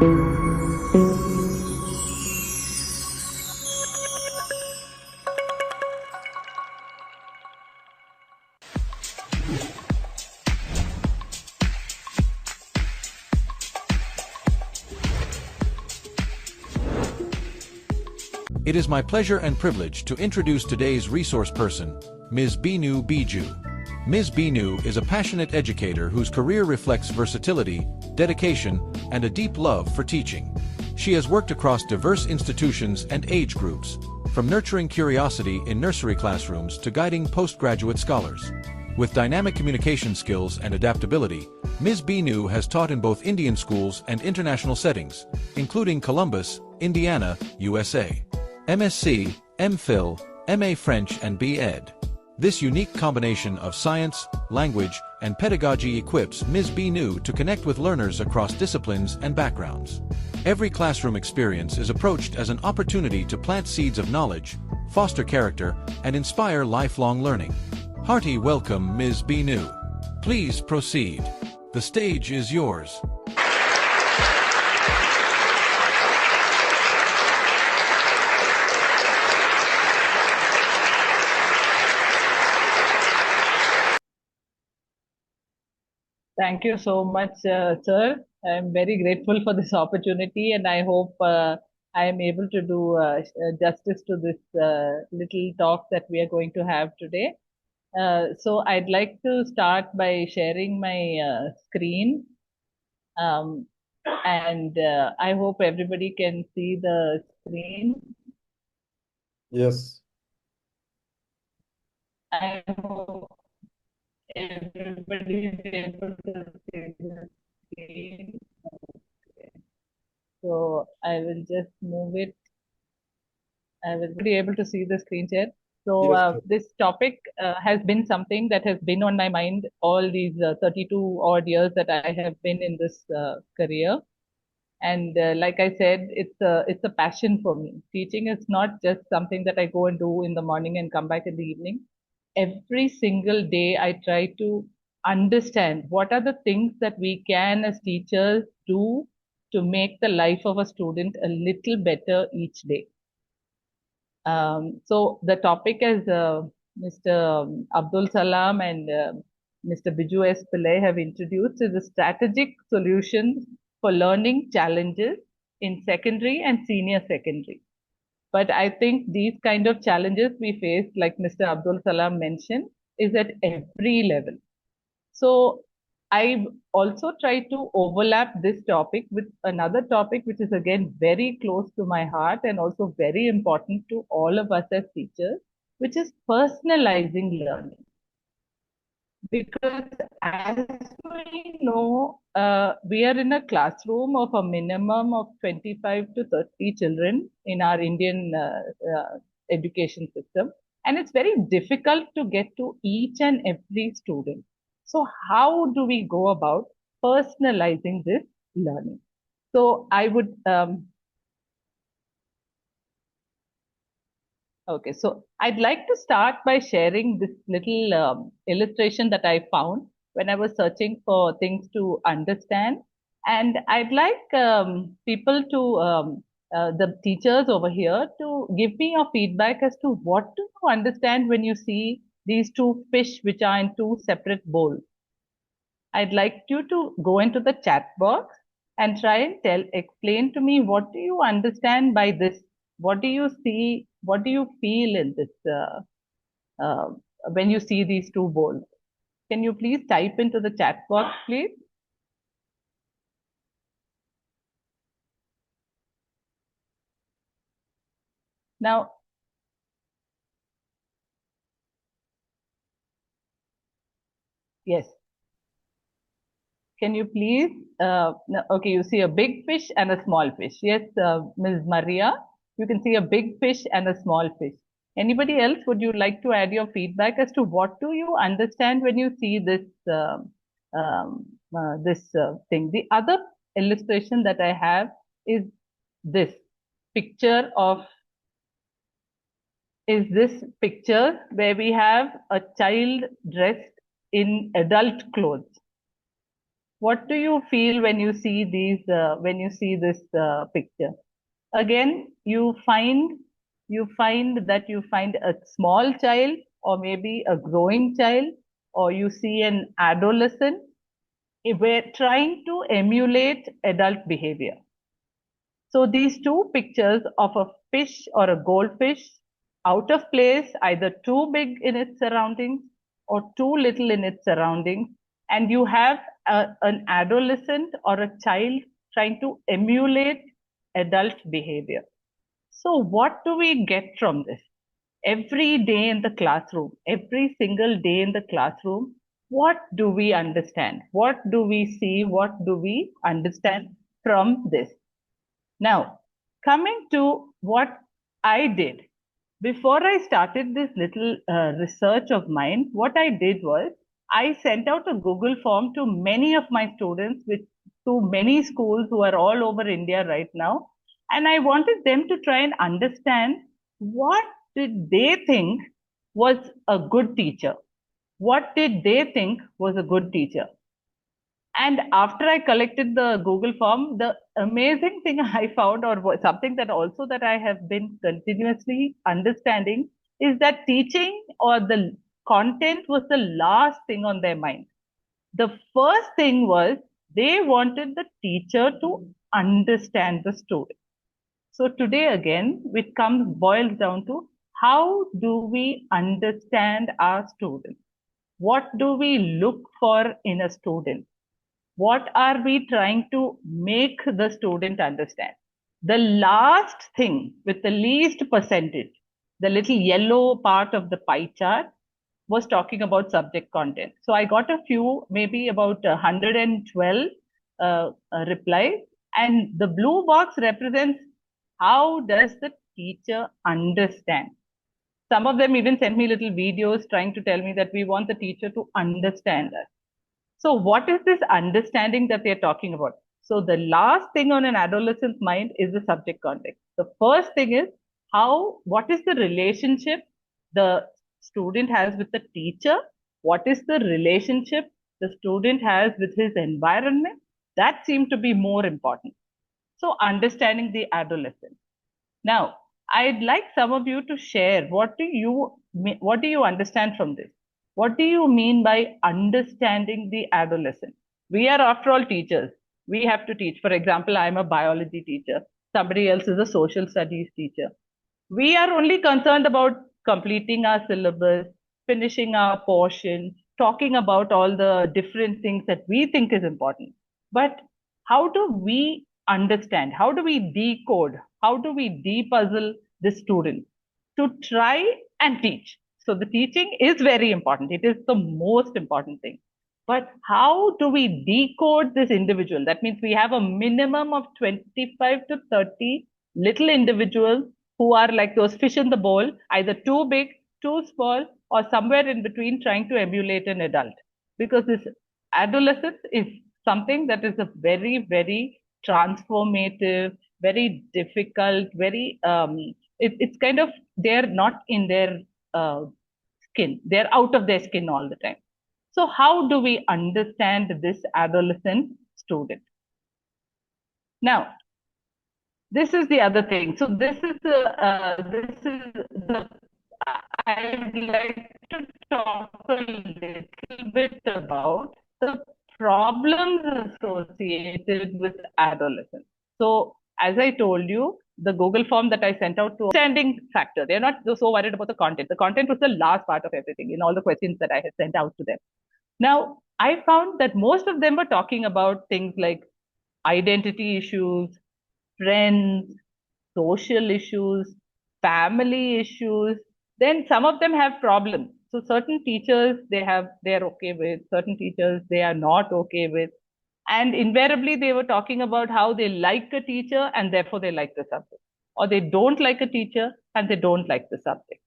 It is my pleasure and privilege to introduce today's resource person, Ms. Binu Biju. Ms. Binu is a passionate educator whose career reflects versatility, dedication, and a deep love for teaching. She has worked across diverse institutions and age groups, from nurturing curiosity in nursery classrooms to guiding postgraduate scholars. With dynamic communication skills and adaptability, Ms. Binu has taught in both Indian schools and international settings, including Columbus, Indiana, USA. MSc, MPhil, MA French and B.Ed. This unique combination of science, language, and pedagogy equips Ms. Binu to connect with learners across disciplines and backgrounds. Every classroom experience is approached as an opportunity to plant seeds of knowledge, foster character, and inspire lifelong learning. Hearty welcome, Ms. Binu. Please proceed. The stage is yours. Thank you so much, sir. I'm very grateful for this opportunity, and I hope I am able to do justice to this little talk that we are going to have today. So I'd like to start by sharing my screen, and I hope everybody can see the screen. Yes. I hope everybody is able to see the screen. Okay. So I will just move it. I will be able to see the screen share. So Yes, this topic has been something that has been on my mind all these 32 odd years that I have been in this career. And like I said, it's a passion for me. Teaching is not just something that I go and do in the morning and come back in the evening. Every single day, I try to understand what are the things that we can, as teachers, do to make the life of a student a little better each day. So the topic, as Mr. Abdul Salam and Mr. Biju S. Pillai have introduced, is a strategic solution for learning challenges in secondary and senior secondary. But I think these kind of challenges we face, like Mr. Abdul Salam mentioned, is at every level. So I also try to overlap this topic with another topic, which is again very close to my heart and also very important to all of us as teachers, which is personalizing learning. Because as we know, we are in a classroom of a minimum of 25 to 30 children in our Indian education system. And it's very difficult to get to each and every student. So how do we go about personalizing this learning? So I would, okay, so I'd like to start by sharing this little illustration that I found when I was searching for things to understand. And I'd like people to, the teachers over here, to give me your feedback as to what do you understand when you see these two fish which are in two separate bowls. I'd like you to go into the chat box and try and explain to me, what do you understand by this? What do you see? What do you feel in this uh, when you see these two bowls? Can you please type into the chat box, please? Now, yes. Can you please, okay, you see a big fish and a small fish. Yes, Ms. Maria, you can see a big fish and a small fish. Anybody else, would you like to add your feedback as to what do you understand when you see this thing? The other illustration that I have is this picture where we have a child dressed in adult clothes. What do you feel when you see this picture? Again, you find a small child, or maybe a growing child, or you see an adolescent. We're trying to emulate adult behavior. So these two pictures of a fish or a goldfish, out of place, either too big in its surroundings or too little in its surroundings, and you have an adolescent or a child trying to emulate adult behavior. So what do we get from this? Every day in the classroom, every single day in the classroom, what do we understand? What do we see? What do we understand from this? Now, coming to what I did, before I started this little research of mine, what I did was I sent out a Google form to many of my students, to many schools who are all over India right now. And I wanted them to try and understand, what did they think was a good teacher? What did they think was a good teacher? And after I collected the Google form, the amazing thing I found, or something that also that I have been continuously understanding, is that teaching or the content was the last thing on their mind. The first thing was they wanted the teacher to understand the student. So today again, it boils down to, how do we understand our students? What do we look for in a student? What are we trying to make the student understand? The last thing with the least percentage, the little yellow part of the pie chart, was talking about subject content. So I got a few, maybe about 112 replies, and the blue box represents how does the teacher understand. Some of them even sent me little videos trying to tell me that we want the teacher to understand us. So what is this understanding that they're talking about? So the last thing on an adolescent's mind is the subject context. The first thing is what is the relationship the student has with the teacher? What is the relationship the student has with his environment? That seemed to be more important. So understanding the adolescent. Now, I'd like some of you to share, what do you understand from this? What do you mean by understanding the adolescent? We are, after all, teachers. We have to teach. For example, I'm a biology teacher. Somebody else is a social studies teacher. We are only concerned about completing our syllabus, finishing our portion, talking about all the different things that we think is important. But how do we understand? How do we decode? How do we depuzzle the student to try and teach? So the teaching is very important. It is the most important thing. But how do we decode this individual? That means we have a minimum of 25 to 30 little individuals who are like those fish in the bowl, either too big, too small, or somewhere in between, trying to emulate an adult. Because this adolescence is something that is a very, very transformative, very difficult, it's kind of, they're not in their skin. They're out of their skin all the time. So how do we understand this adolescent student? Now, this is the other thing. So I would like to talk a little bit about the problems associated with adolescence. So as I told you, the Google form that I sent out to understanding factor, they're not so worried about the content. The content was the last part of everything in all the questions that I had sent out to them. Now, I found that most of them were talking about things like identity issues, friends, social issues, family issues. Then some of them have problems. So certain teachers they're okay with, certain teachers they are not okay with. And invariably they were talking about how they like a teacher and therefore they like the subject. Or they don't like a teacher and they don't like the subject.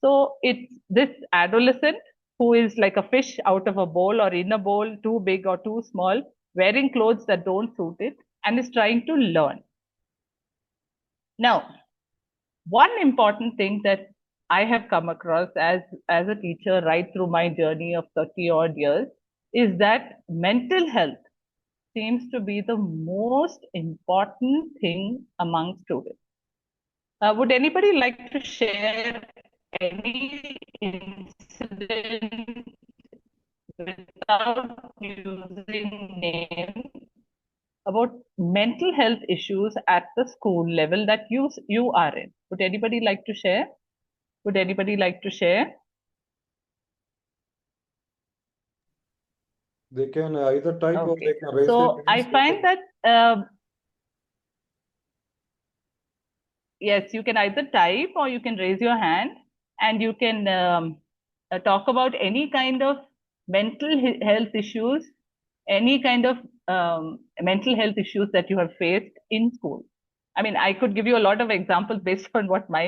So it's this adolescent who is like a fish out of a bowl or in a bowl, too big or too small, wearing clothes that don't suit it, and is trying to learn. Now, one important thing that I have come across as a teacher right through my journey of 30 odd years is that mental health seems to be the most important thing among students. Would anybody like to share any incident without using names about mental health issues at the school level that you are in? Would anybody like to share? Would anybody like to share? They can either type or Okay. they can raise their So I hands. find that yes, you can either type or you can raise your hand, and you can talk about any kind of mental health issues, any kind of mental health issues that you have faced in school. I mean, I could give you a lot of examples based on what my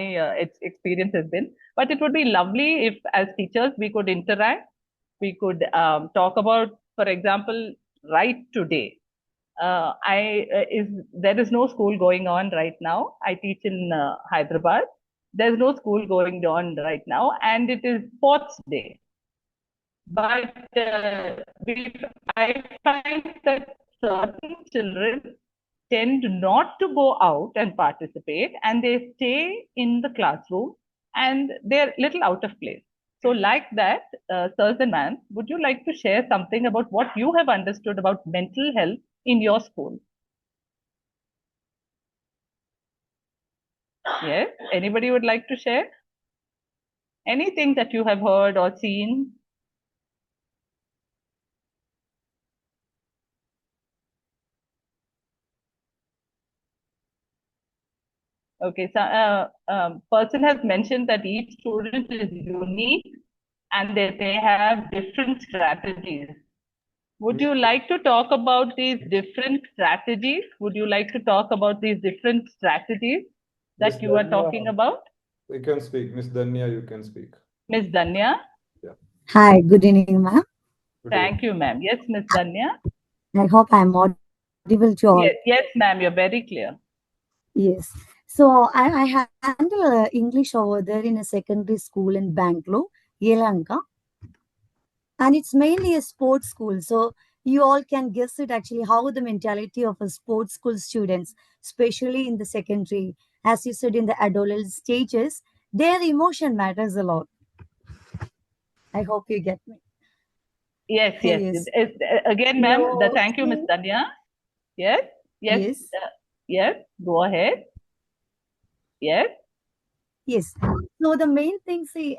experience has been, but it would be lovely if, as teachers, we could interact. We could talk about, for example, right today. There is no school going on right now. I teach in Hyderabad. There's no school going on right now, and it is sports day. But I find that certain children tend not to go out and participate, and they stay in the classroom, and they're little out of place. So, like that, sirs and ma'ams, would you like to share something about what you have understood about mental health in your school? Yes, anybody would like to share anything that you have heard or seen? Okay, so person has mentioned that each student is unique and that they have different strategies. Would you like to talk about these different strategies? Would you like to talk about these different strategies Miss that you are Danya, talking about? you can speak. Miss Danya, you can speak. Ms. Danya? Yeah. Hi, good evening, ma'am. Good day. Thank you, ma'am. Yes, Ms. Danya? I hope I'm audible to all. Yes, ma'am, you're very clear. Yes. So I handle English over there in a secondary school in Bangalore, Yelanka, and it's mainly a sports school. So you all can guess it actually how the mentality of a sports school students, especially in the secondary, as you said in the adolescent stages, their emotion matters a lot. I hope you get me. Yes. Yes. Again, ma'am, thank you, Ms. Mostly, Danya. Yes. yes. Yes. Go ahead. Yes. Yes. So the main thing, see,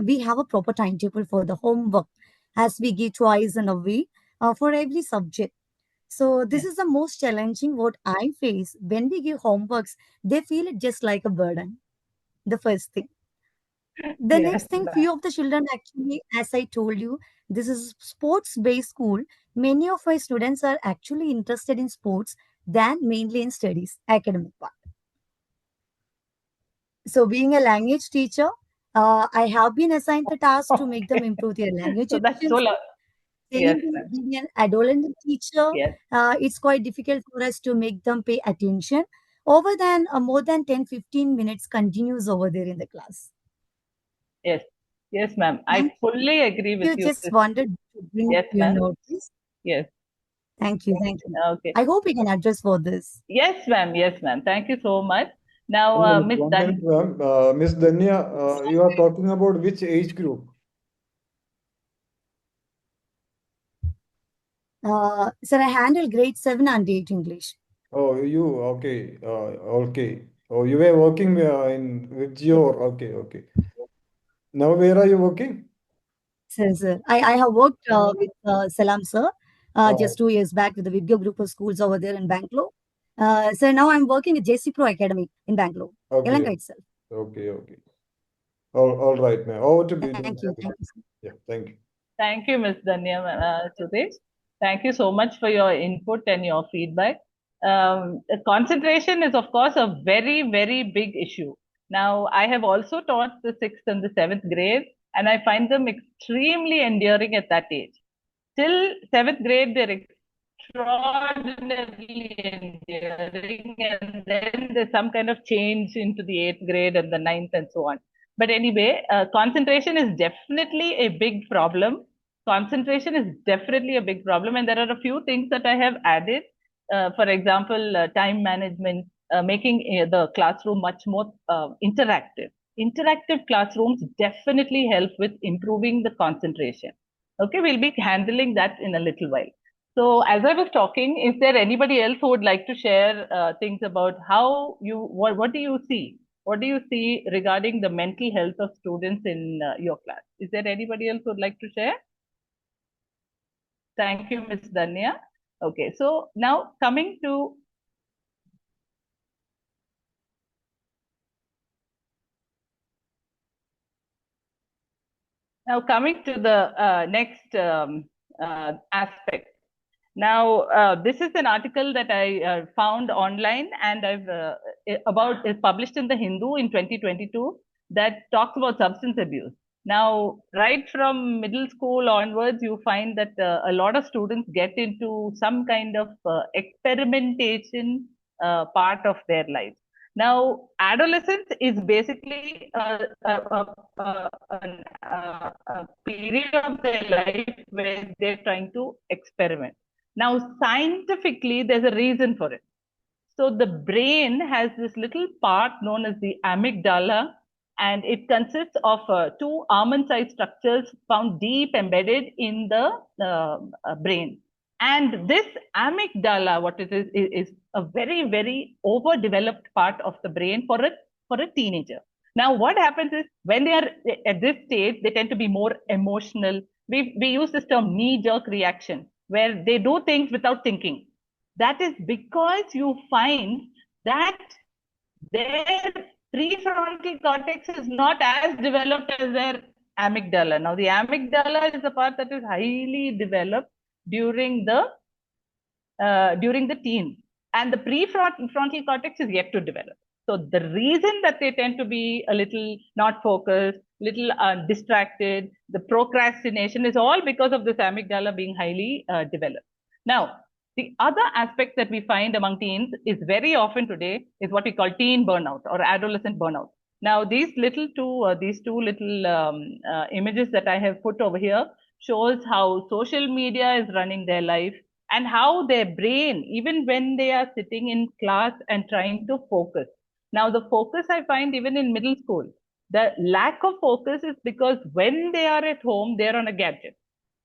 we have a proper timetable for the homework as we give twice in a week for every subject. So this is the most challenging what I face when we give homeworks. They feel it just like a burden. The first thing. The Yes, next thing, ma'am. few of the children actually, as I told you, this is sports-based school. Many of my students are actually interested in sports than mainly in studies, academic part. So, being a language teacher, I have been assigned the task to make them Okay. improve their language So that's so efficiency. yes, Same ma'am. being an adolescent teacher, Yes. it's quite difficult for us to make them pay attention over than more than 10-15 minutes continues over there in the class. Yes. Yes, ma'am. Thank I fully agree with you. you. Just wanted to bring Yes, your ma'am. notice. Yes. Thank you. Thank you. Okay. I hope we can address for this. Yes, ma'am. Yes, ma'am. Thank you so much. Now, One Miss minute, Dan. ma'am. Miss Danya, you are talking about which age group? Sir, I handle grade 7 and 8 English. Oh, you okay? Okay. Oh, you were working in with your okay. Now where are you working? Sir. I have worked with Salam, sir, Oh, just 2 years back with the Vidya group of schools over there in Bangalore. So now I'm working at JC Pro Academy in Bangalore, okay, Yelanka itself. okay. All right, ma'am. Over to Binu. Thank you. Thank you, sir. Yeah, thank you. Thank you, Ms. Danya Sudesh. Thank you so much for your input and your feedback. Concentration is, of course, a very, very big issue. Now, I have also taught the 6th and the 7th grade, and I find them extremely endearing at that age. Till 7th grade, they're extraordinarily endearing, and then there's some kind of change into the 8th grade and the 9th and so on. But anyway, concentration is definitely a big problem concentration is definitely a big problem, and there are a few things that I have added. For example, time management, making the classroom much more interactive. Interactive classrooms definitely help with improving the concentration. Okay, we'll be handling that in a little while. So, as I was talking, is there anybody else who would like to share things about how what do you see? What do you see regarding the mental health of students in your class? Is there anybody else who would like to share? Thank you, Ms. Danya. Okay, so now coming to the next aspect. Now, this is an article that I found online, and is published in the Hindu in 2022, that talks about substance abuse. Now, right from middle school onwards, you find that a lot of students get into some kind of experimentation part of their lives. Now, adolescence is basically a period of their life where they're trying to experiment. Now, scientifically, there's a reason for it. So the brain has this little part known as the amygdala, and it consists of two almond-sized structures found deep embedded in the brain. And this amygdala, what it is a very, very overdeveloped part of the brain for a teenager. Now, what happens is when they are at this stage, they tend to be more emotional. We use this term knee-jerk reaction, where they do things without thinking. That is because you find that their prefrontal cortex is not as developed as their amygdala. Now, the amygdala is the part that is highly developed during the teens, and the prefrontal cortex is yet to develop. So the reason that they tend to be a little not focused, little distracted, the procrastination is all because of this amygdala being highly developed. Now, the other aspect that we find among teens is very often today is what we call teen burnout or adolescent burnout. Now, these two little images that I have put over here shows how social media is running their life and how their brain, even when they are sitting in class and trying to focus. Now, the focus I find even in middle school, the lack of focus is because when they are at home, they're on a gadget.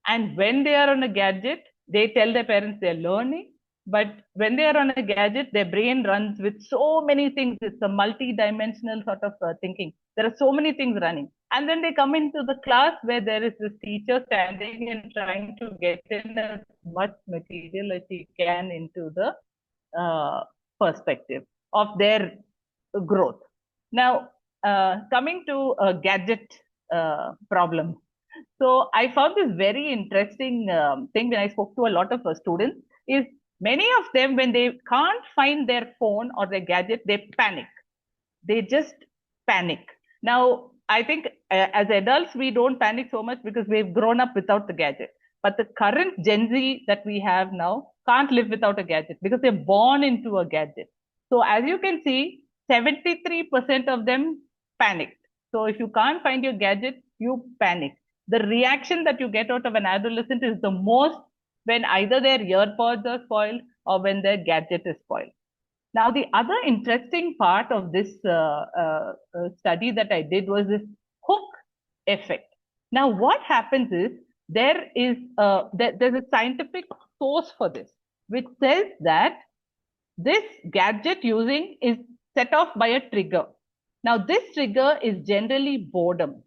And when they are on a gadget, they tell their parents they're learning. But when they are on a gadget, their brain runs with so many things. It's a multi-dimensional sort of thinking. There are so many things running. And then they come into the class where there is this teacher standing and trying to get in as much material as he can into the perspective of their growth. Now, coming to a gadget problem. So I found this very interesting thing when I spoke to a lot of students is many of them, when they can't find their phone or their gadget, they panic. They just panic. Now, I think as adults, we don't panic so much because we've grown up without the gadget. But the current Gen Z that we have now can't live without a gadget because they're born into a gadget. So as you can see, 73% of them panicked. So if you can't find your gadget, you panic. The reaction that you get out of an adolescent is the most when either their earpods are spoiled or when their gadget is spoiled. Now, the other interesting part of this study that I did was this hook effect. Now, what happens is there's a scientific source for this, which says that this gadget using is set off by a trigger. Now, this trigger is generally boredom.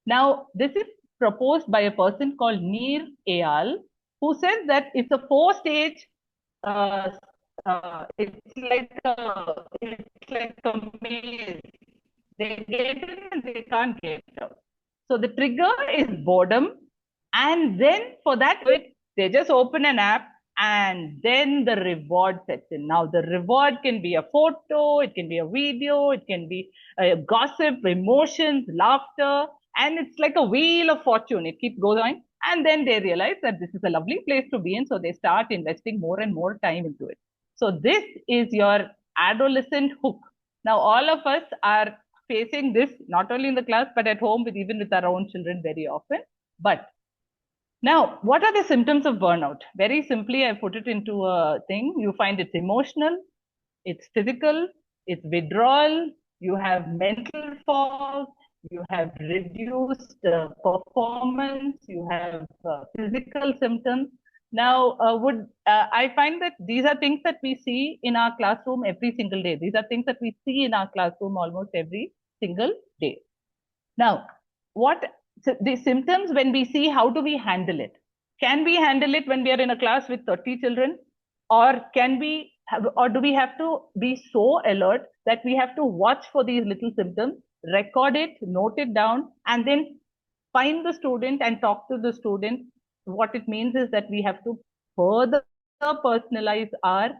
Now, this is proposed by a person called Nir Eyal, who says that it's a four-stage. It's like a maze. They get in and they can't get out. So the trigger is boredom, and then for that, they just open an app, and then the reward sets in. Now, the reward can be a photo, it can be a video, it can be gossip, emotions, laughter, and it's like a wheel of fortune. It keeps going, and then they realize that this is a lovely place to be in, so they start investing more and more time into it. So this is your adolescent hook. Now, all of us are facing this not only in the class, but at home even with our own children very often. But now, what are the symptoms of burnout? Very simply, I put it into a thing. You find it's emotional, it's physical, it's withdrawal, you have mental fog, you have reduced performance, you have physical symptoms. Now, I find that these are things that we see in our classroom every single day. These are things that we see in our classroom almost every single day. Now, the symptoms when we see, how do we handle it? Can we handle it when we are in a class with 30 children? Or do we have to be so alert that we have to watch for these little symptoms, record it, note it down, and then find the student and talk to the student? What it means is that we have to further personalize our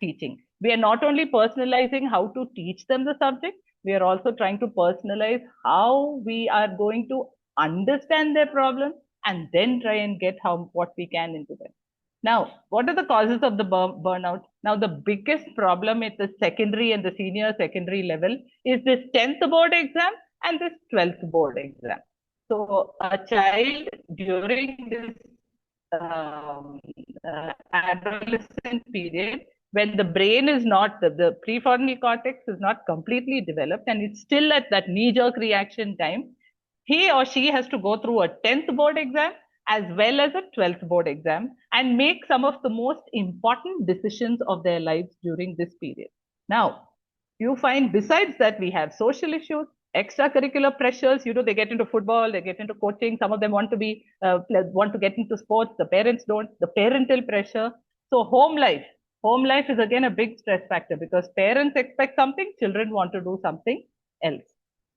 teaching. We are not only personalizing how to teach them the subject, we are also trying to personalize how we are going to understand their problem and then try and get what we can into them. Now, what are the causes of the burnout? Now, the biggest problem at the secondary and the senior secondary level is this 10th board exam and this 12th board exam. So, a child during this adolescent period, when the brain is not, the prefrontal cortex is not completely developed and it's still at that knee-jerk reaction time, he or she has to go through a 10th board exam as well as a 12th board exam and make some of the most important decisions of their lives during this period. Now, you find besides that we have social issues, extracurricular pressures. They get into football, they get into coaching. Some of them want to get into sports. The parents don't. The parental pressure. So home life is again a big stress factor because parents expect something, children want to do something else.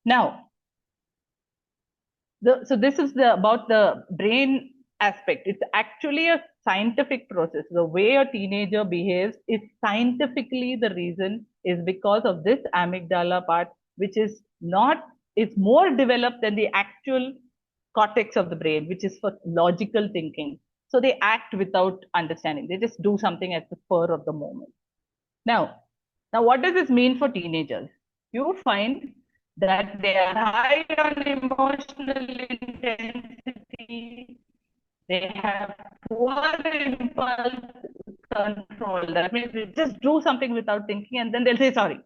Now, so this is about the brain aspect. It's actually a scientific process. The way a teenager behaves is scientifically the reason is because of this amygdala part, which is it's more developed than the actual cortex of the brain, which is for logical thinking. So they act without understanding. They just do something at the spur of the moment. Now, what does this mean for teenagers? You find that they are high on emotional intensity. They have poor impulse control. That means they just do something without thinking and then they'll say sorry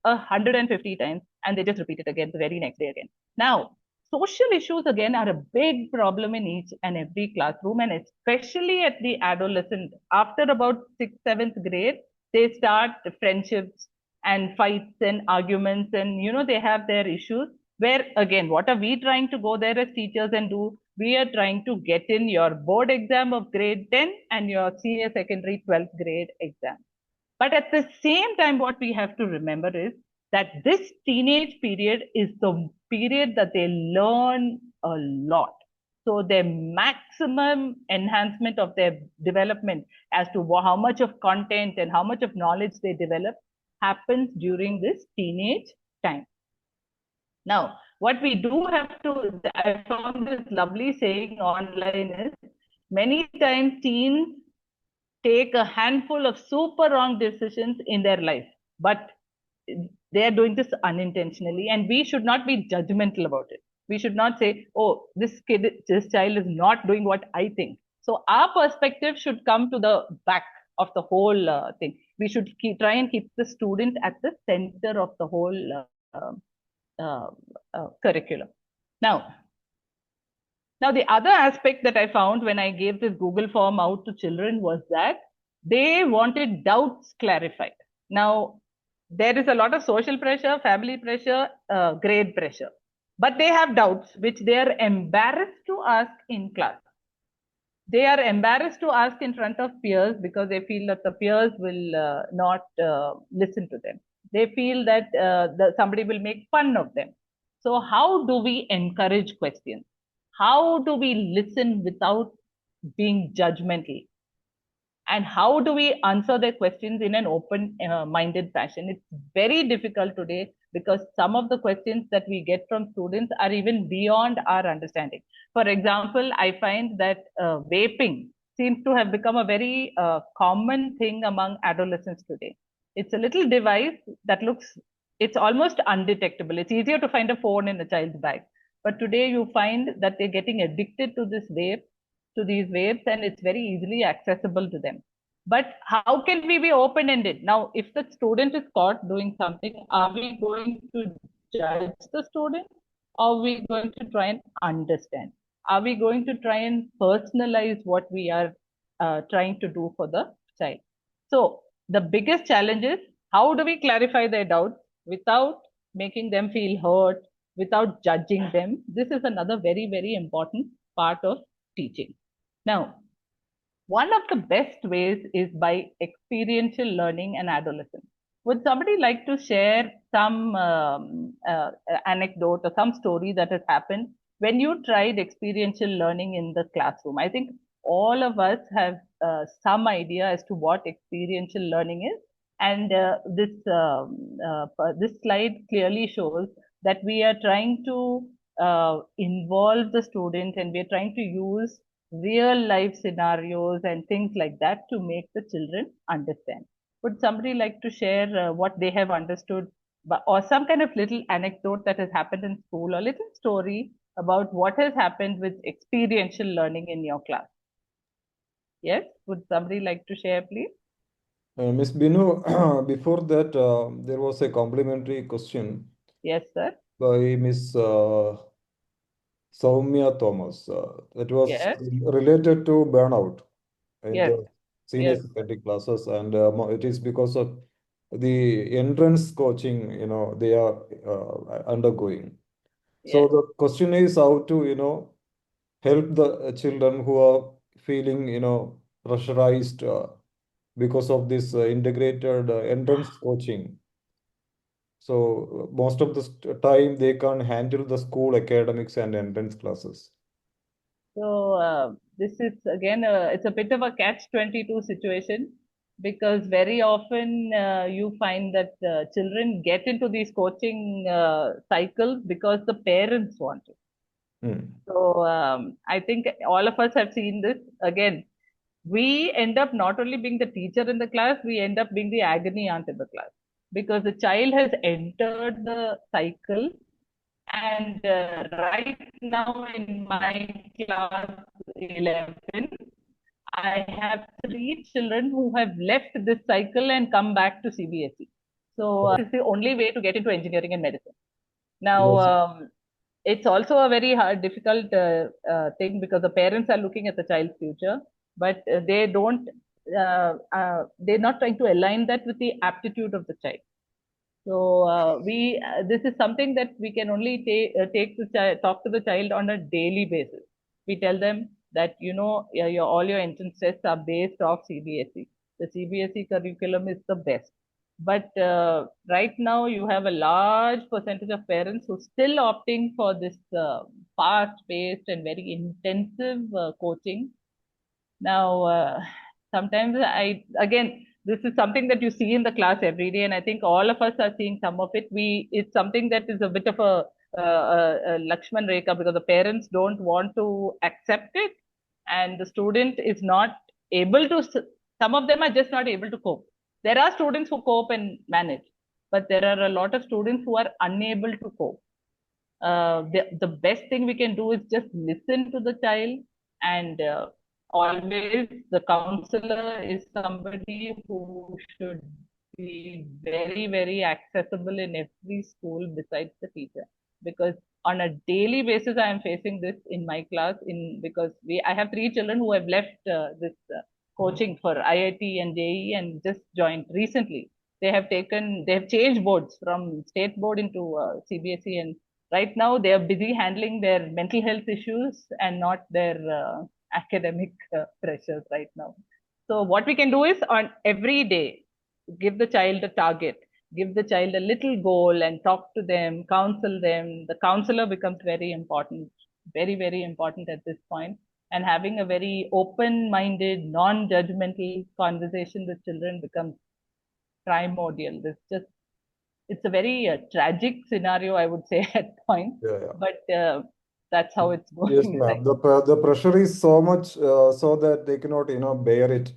150 times and they just repeat it again the very next day again. Now, social issues again are a big problem in each and every classroom, and especially at the adolescent. After about 6th, 7th grade, they start friendships and fights and arguments, and they have their issues. Where again, what are we trying to go there as teachers and do? We are trying to get in your board exam of grade 10 and your senior secondary 12th grade exam. But at the same time, what we have to remember is that this teenage period is the period that they learn a lot. So their maximum enhancement of their development as to how much of content and how much of knowledge they develop happens during this teenage time. Now, what we do have to, I found this lovely saying online is, many times teens take a handful of super wrong decisions in their life, but they are doing this unintentionally, and we should not be judgmental about it. We should not say, oh, this child is not doing what I think. So our perspective should come to the back of the whole thing. We should try and keep the student at the center of the whole curriculum. Now, the other aspect that I found when I gave this Google form out to children was that they wanted doubts clarified. Now, there is a lot of social pressure, family pressure, grade pressure, but they have doubts which they are embarrassed to ask in class. They are embarrassed to ask in front of peers because they feel that the peers will not listen to them. They feel that somebody will make fun of them. So how do we encourage questions? How do we listen without being judgmental? And how do we answer their questions in an open-minded fashion? It's very difficult today because some of the questions that we get from students are even beyond our understanding. For example, I find that vaping seems to have become a very common thing among adolescents today. It's a little device that looks it's almost undetectable. It's easier to find a phone in a child's bag. But today you find that they're getting addicted to these vapes, and it's very easily accessible to them. But how can we be open-ended? Now, if the student is caught doing something, are we going to judge the student, or are we going to try and understand? Are we going to try and personalize what we are trying to do for the child? So the biggest challenge is, how do we clarify their doubts without making them feel hurt, without judging them? This is another very, very important part of teaching. Now, one of the best ways is by experiential learning and adolescence. Would somebody like to share some anecdote or some story that has happened when you tried experiential learning in the classroom? I think all of us have some idea as to what experiential learning is. And this slide clearly shows that we are trying to involve the student, and we are trying to use real life scenarios and things like that to make the children understand. Would somebody like to share what they have understood, or some kind of little anecdote that has happened in school, or little story about what has happened with experiential learning in your class? Yes, would somebody like to share, please? Miss Binu, before that, there was a complimentary question Yes, sir. by Miss Soumya Thomas. That was Yes. related to burnout in Yes. the senior Yes. secondary classes, and it is because of the entrance coaching, they are undergoing. So Yes. the question is how to, help the children who are feeling, pressurized because of this integrated entrance coaching. So most of the time they can't handle the school academics and entrance classes. So this is again, it's a bit of a catch-22 situation, because very often you find that children get into these coaching cycles because the parents want it. So I think all of us have seen this. Again, we end up not only being the teacher in the class, we end up being the agony aunt in the class, because the child has entered the cycle. And right now in my class 11, I have 3 children who have left this cycle and come back to CBSE. So this is the only way to get into engineering and medicine. Now, Yes. it's also a very hard, difficult thing, because the parents are looking at the child's future, but they don't, they're not trying to align that with the aptitude of the child. So this is something that we can only talk to the child on a daily basis. We tell them that all your entrance tests are based off CBSE. The CBSE curriculum is the best. But right now you have a large percentage of parents who still opting for this fast-paced and very intensive coaching. Now, sometimes this is something that you see in the class every day, and I think all of us are seeing some of it. It's something that is a bit of a Lakshman Rekha, because the parents don't want to accept it, and the student is not able to. Some of them are just not able to cope. There are students who cope and manage, but there are a lot of students who are unable to cope. The best thing we can do is just listen to the child, and always the counselor is somebody who should be very, very accessible in every school besides the teacher. Because on a daily basis, I am facing this in my class, because I have 3 children who have left this coaching for IIT and JEE and just joined recently. They have changed boards from state board into CBSE, and right now they are busy handling their mental health issues and not their academic pressures right now. So what we can do is, on every day, give the child a target, give the child a little goal, and talk to them, counsel them. The counselor becomes very important, very, very important at this point. And having a very open-minded, non-judgmental conversation with children becomes primordial. It's a very tragic scenario, I would say, at points. Yeah. But that's how it's going. Yes, ma'am. The pressure is so much so that they cannot, bear it.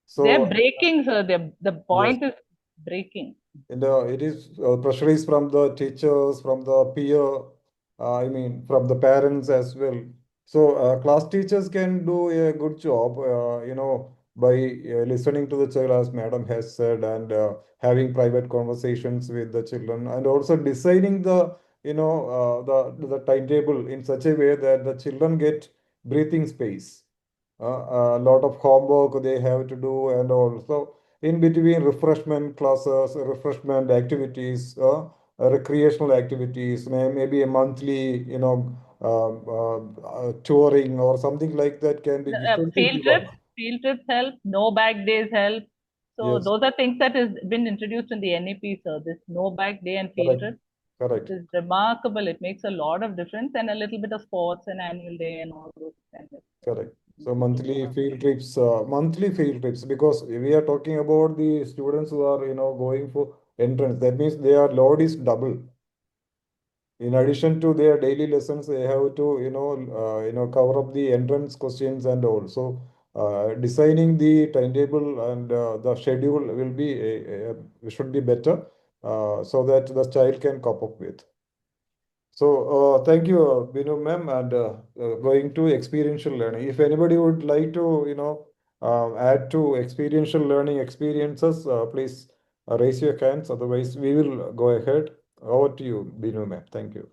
So they're breaking, sir. The point is breaking. it is pressure is from the teachers, from the peer, I mean, from the parents as well. So class teachers can do a good job, by listening to the child, as Madam has said, and having private conversations with the children, and also designing the, the timetable in such a way that the children get breathing space. A lot of homework they have to do, and also in between refreshment classes, refreshment activities, recreational activities, maybe a monthly, touring or something like that can be differently given. Field trips help, no bag days help. So Yes, those are things that has been introduced in the NEP, sir. This no bag day and field correct, trip, which correct, is remarkable. It makes a lot of difference, and a little bit of sports and annual day and all those kind of correct. So monthly field trips, because we are talking about the students who are, going for entrance. That means their load is double. In addition to their daily lessons, they have to, cover up the entrance questions and also designing the timetable and the schedule will be should be better, so that the child can cope up with. So thank you, Binu ma'am, and going to experiential learning. If anybody would like to, add to experiential learning experiences, please raise your hands. Otherwise, we will go ahead. Over to you, Binu ma'am. Thank you.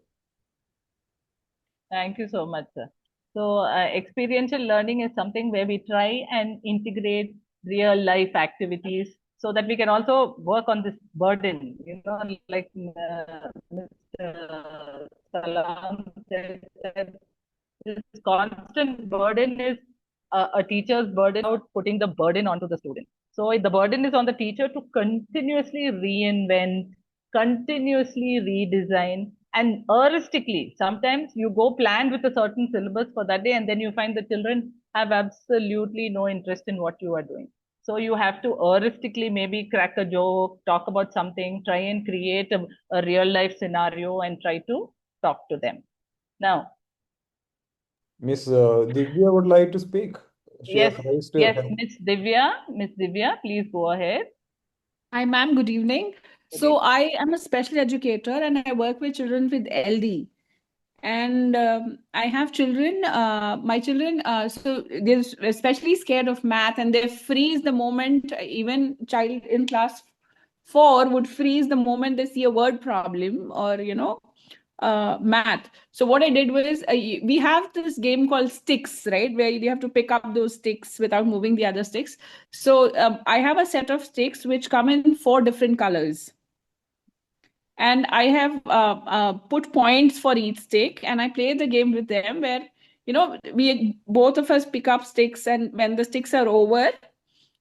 Thank you so much, sir. So, experiential learning is something where we try and integrate real life activities so that we can also work on this burden. Like Mr. Salam said, this constant burden is a teacher's burden out putting the burden onto the student. So the burden is on the teacher to continuously reinvent, continuously redesign, and heuristically. Sometimes you go planned with a certain syllabus for that day, and then you find the children have absolutely no interest in what you are doing. So you have to heuristically maybe crack a joke, talk about something, try and create a real life scenario, and try to talk to them. Now, Miss Divya would like to speak. She has yes, raised her yes, hand. Miss Divya, please go ahead. Hi, ma'am. Good evening. Good So evening. I am a special educator and I work with children with LD. And I have children, my children, so they're especially scared of math and they freeze the moment, even child in class 4 would freeze the moment they see a word problem or, math. So what I did was we have this game called sticks, right? Where you have to pick up those sticks without moving the other sticks. So I have a set of sticks which come in 4 different colors. And I have put points for each stick and I play the game with them where, we both of us pick up sticks and when the sticks are over,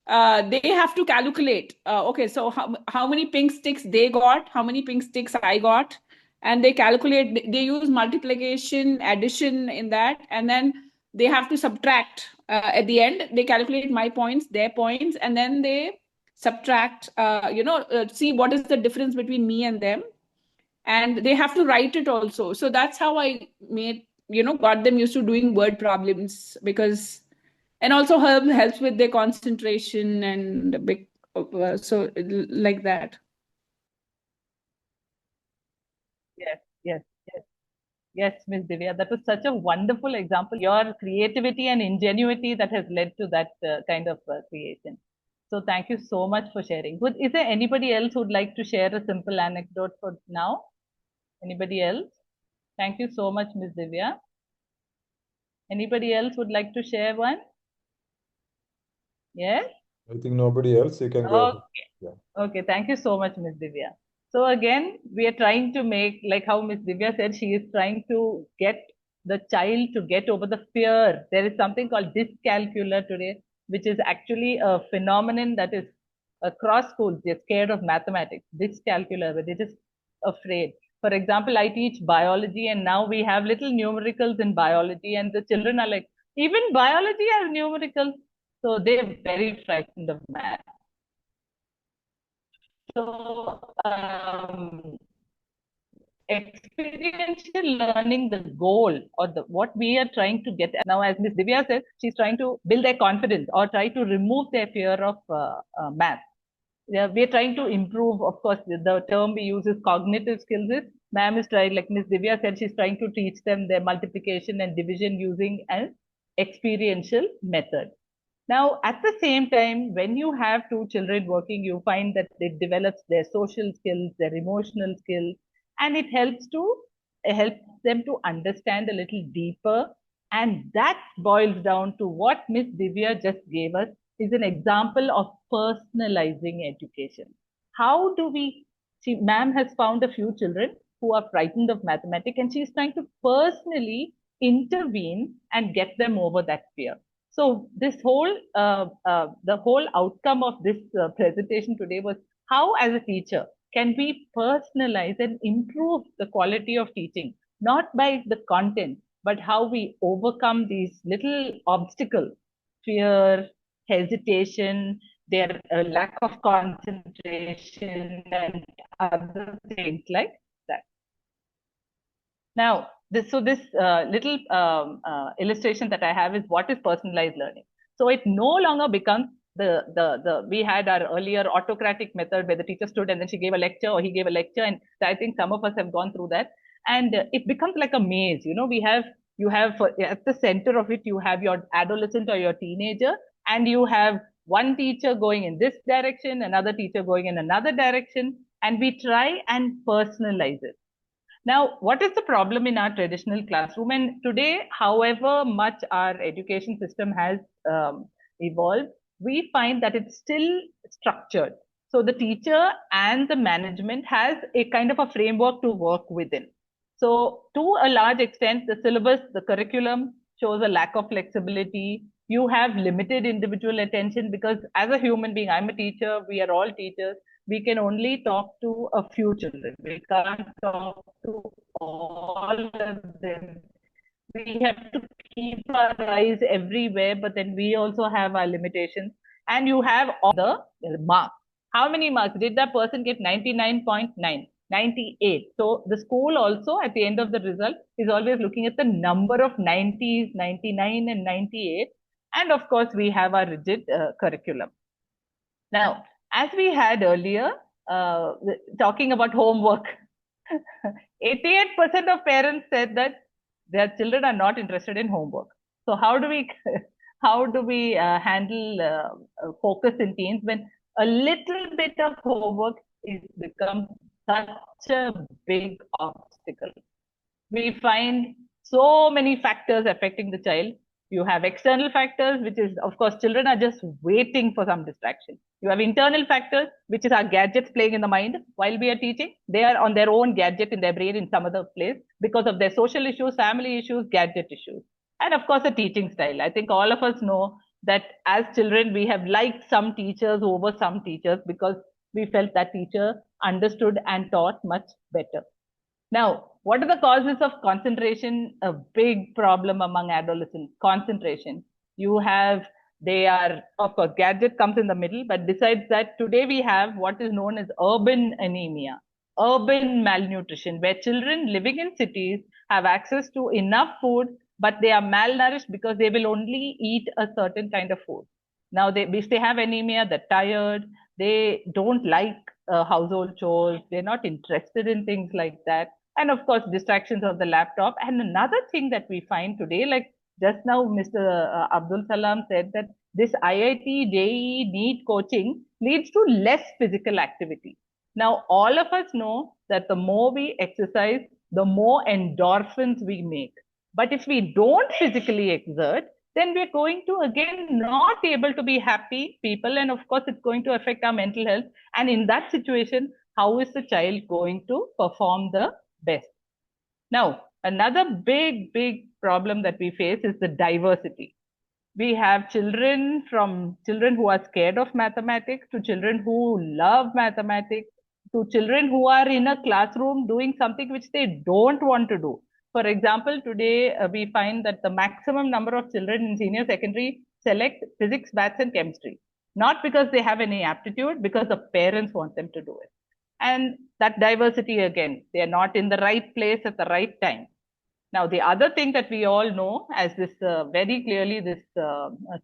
they have to calculate. Okay, so how many pink sticks they got, how many pink sticks I got, and they calculate. They use multiplication, addition in that, and then they have to subtract. At the end, they calculate my points, their points, and then they subtract. See what is the difference between me and them, and they have to write it also. So that's how I made got them used to doing word problems because and also helps with their concentration and big so like that. Yes, yes, yes. Yes, Miss Divya, that was such a wonderful example. Your creativity and ingenuity that has led to that kind of creation. So thank you so much for sharing. Good. Is there anybody else who'd like to share a simple anecdote for now? Anybody else? Thank you so much, Miss Divya. Anybody else would like to share one? Yes? I think nobody else. You can go ahead. Okay. Yeah. Okay. Thank you so much, Miss Divya. So again, we are trying to make, like how Miss Divya said, she is trying to get the child to get over the fear. There is something called dyscalculia today, which is actually a phenomenon that is across schools. They're scared of mathematics, dyscalculia, where they're just afraid. For example, I teach biology, and now we have little numericals in biology, and the children are like, even biology has numericals. So they're very frightened of math. So, experiential learning, the goal or the what we are trying to get now, as Ms. Divya said, she's trying to build their confidence or try to remove their fear of math. Yeah, we're trying to improve. Of course, the term we use is cognitive skills. Ma'am is trying, like Miss Divya said, she's trying to teach them their multiplication and division using an experiential method. Now, at the same time, when you have two children working, you find that it develops their social skills, their emotional skills, and it helps them to understand a little deeper. And that boils down to what Miss Divya just gave us is an example of personalizing education. How do we? Ma'am has found a few children who are frightened of mathematics, and she's trying to personally intervene and get them over that fear. So this whole, the whole outcome of this presentation today was how, as a teacher, can we personalize and improve the quality of teaching, not by the content, but how we overcome these little obstacles, fear, hesitation, their lack of concentration, and other things like that. Now, this little illustration that I have is what is personalized learning. So it no longer becomes we had our earlier autocratic method where the teacher stood and then she gave a lecture or he gave a lecture, and I think some of us have gone through that, and it becomes like a maze. You have at the center of it, you have your adolescent or your teenager, and you have one teacher going in this direction, another teacher going in another direction, and we try and personalize it. Now, what is the problem in our traditional classroom? And today, however much our education system has evolved, we find that it's still structured. So the teacher and the management has a kind of a framework to work within. So to a large extent, the syllabus, the curriculum shows a lack of flexibility. You have limited individual attention because as a human being, I'm a teacher, we are all teachers. We can only talk to a few children. We can't talk to all of them. We have to keep our eyes everywhere, but then we also have our limitations. And you have all the marks. How many marks? Did that person get 99.9? 98. So the school also at the end of the result is always looking at the number of 90s, 99 and 98. And of course, we have our rigid curriculum. Now, as we had earlier, talking about homework, 88% of parents said that their children are not interested in homework. So how do we handle focus in teens when a little bit of homework is become such a big obstacle? We find so many factors affecting the child. You have external factors, which is, of course, children are just waiting for some distraction. You have internal factors, which is our gadgets playing in the mind while we are teaching. They are on their own gadget in their brain in some other place because of their social issues, family issues, gadget issues. And of course, the teaching style. I think all of us know that as children, we have liked some teachers over some teachers because we felt that teacher understood and taught much better. Now, what are the causes of concentration? A big problem among adolescents, concentration. Of course, gadget comes in the middle, but besides that, today we have what is known as urban anemia, urban malnutrition, where children living in cities have access to enough food, but they are malnourished because they will only eat a certain kind of food. Now, if they have anemia, they're tired, they don't like household chores, they're not interested in things like that. And of course, distractions of the laptop. And another thing that we find today, like just now, Mr. Abdul Salam said that this IIT, JEE, NEET coaching leads to less physical activity. Now, all of us know that the more we exercise, the more endorphins we make. But if we don't physically exert, then we're going to, again, not able to be happy people. And of course, it's going to affect our mental health. And in that situation, how is the child going to perform the best? Now, another big problem that we face is the diversity. We have children who are scared of mathematics to children who love mathematics to children who are in a classroom doing something which they don't want to do. For example, today we find that the maximum number of children in senior secondary select physics, maths, and chemistry. Not because they have any aptitude, because the parents want them to do it. And that diversity again, they are not in the right place at the right time. Now, the other thing that we all know, as this very clearly this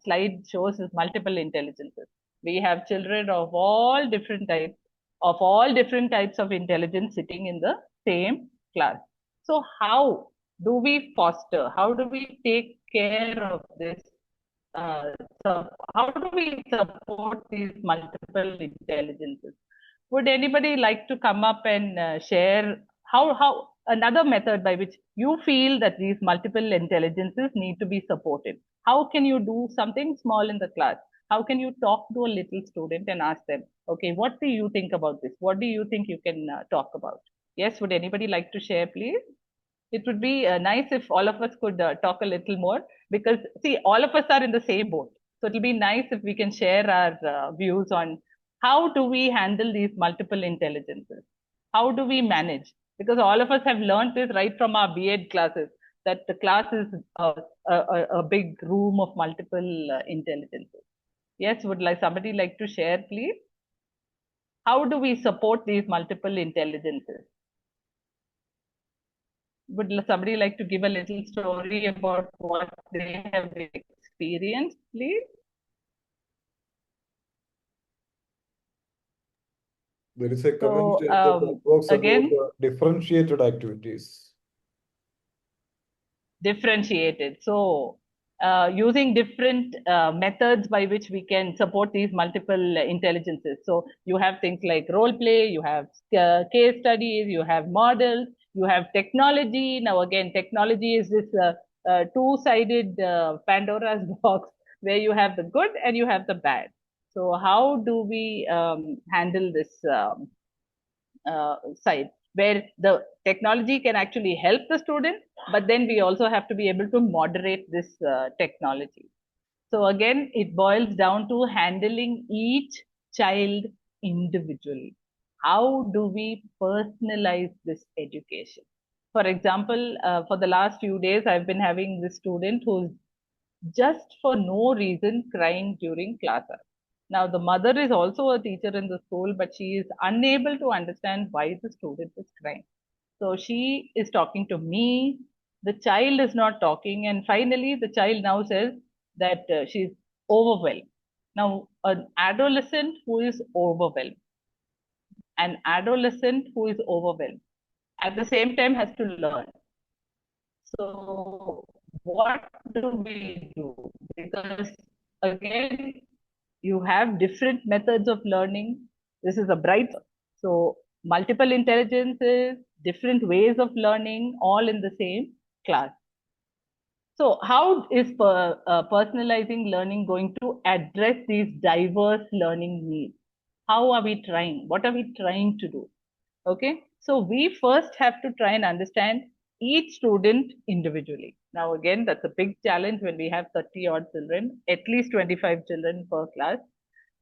slide shows, is multiple intelligences. We have children of all different types of intelligence sitting in the same class. So how do we foster? How do we take care of this? So how do we support these multiple intelligences? Would anybody like to come up and share how another method by which you feel that these multiple intelligences need to be supported? How can you do something small in the class? How can you talk to a little student and ask them, okay, what do you think about this? What do you think you can talk about? Yes, would anybody like to share, please? It would be nice if all of us could talk a little more, because see, all of us are in the same boat. So it'll be nice if we can share our views on how do we handle these multiple intelligences? How do we manage? Because all of us have learned this right from our B.Ed classes, that the class is a big room of multiple intelligences. Yes, would like somebody like to share, please? How do we support these multiple intelligences? Would somebody like to give a little story about what they have experienced, please? There is a So, comment in the box again, about differentiated activities. Differentiated. So, using different methods by which we can support these multiple intelligences. So, you have things like role play, you have case studies, you have models, you have technology. Now, again, technology is this two-sided Pandora's box where you have the good and you have the bad. So, how do we handle this side, where the technology can actually help the student, but then we also have to be able to moderate this technology. So again, it boils down to handling each child individually. How do we personalize this education? For example, for the last few days, I've been having this student who's just for no reason crying during class hours. Now, the mother is also a teacher in the school, but she is unable to understand why the student is crying. So she is talking to me. The child is not talking. And finally, the child now says that she's overwhelmed. Now, an adolescent who is overwhelmed, at the same time has to learn. So, what do we do? Because again, you have different methods of learning. This is a bright, so multiple intelligences, different ways of learning, all in the same class. So how is personalizing learning going to address these diverse learning needs? How are we trying? What are we trying to do? Okay, so we first have to try and understand each student individually. Now, again, that's a big challenge when we have 30 odd children, at least 25 children per class.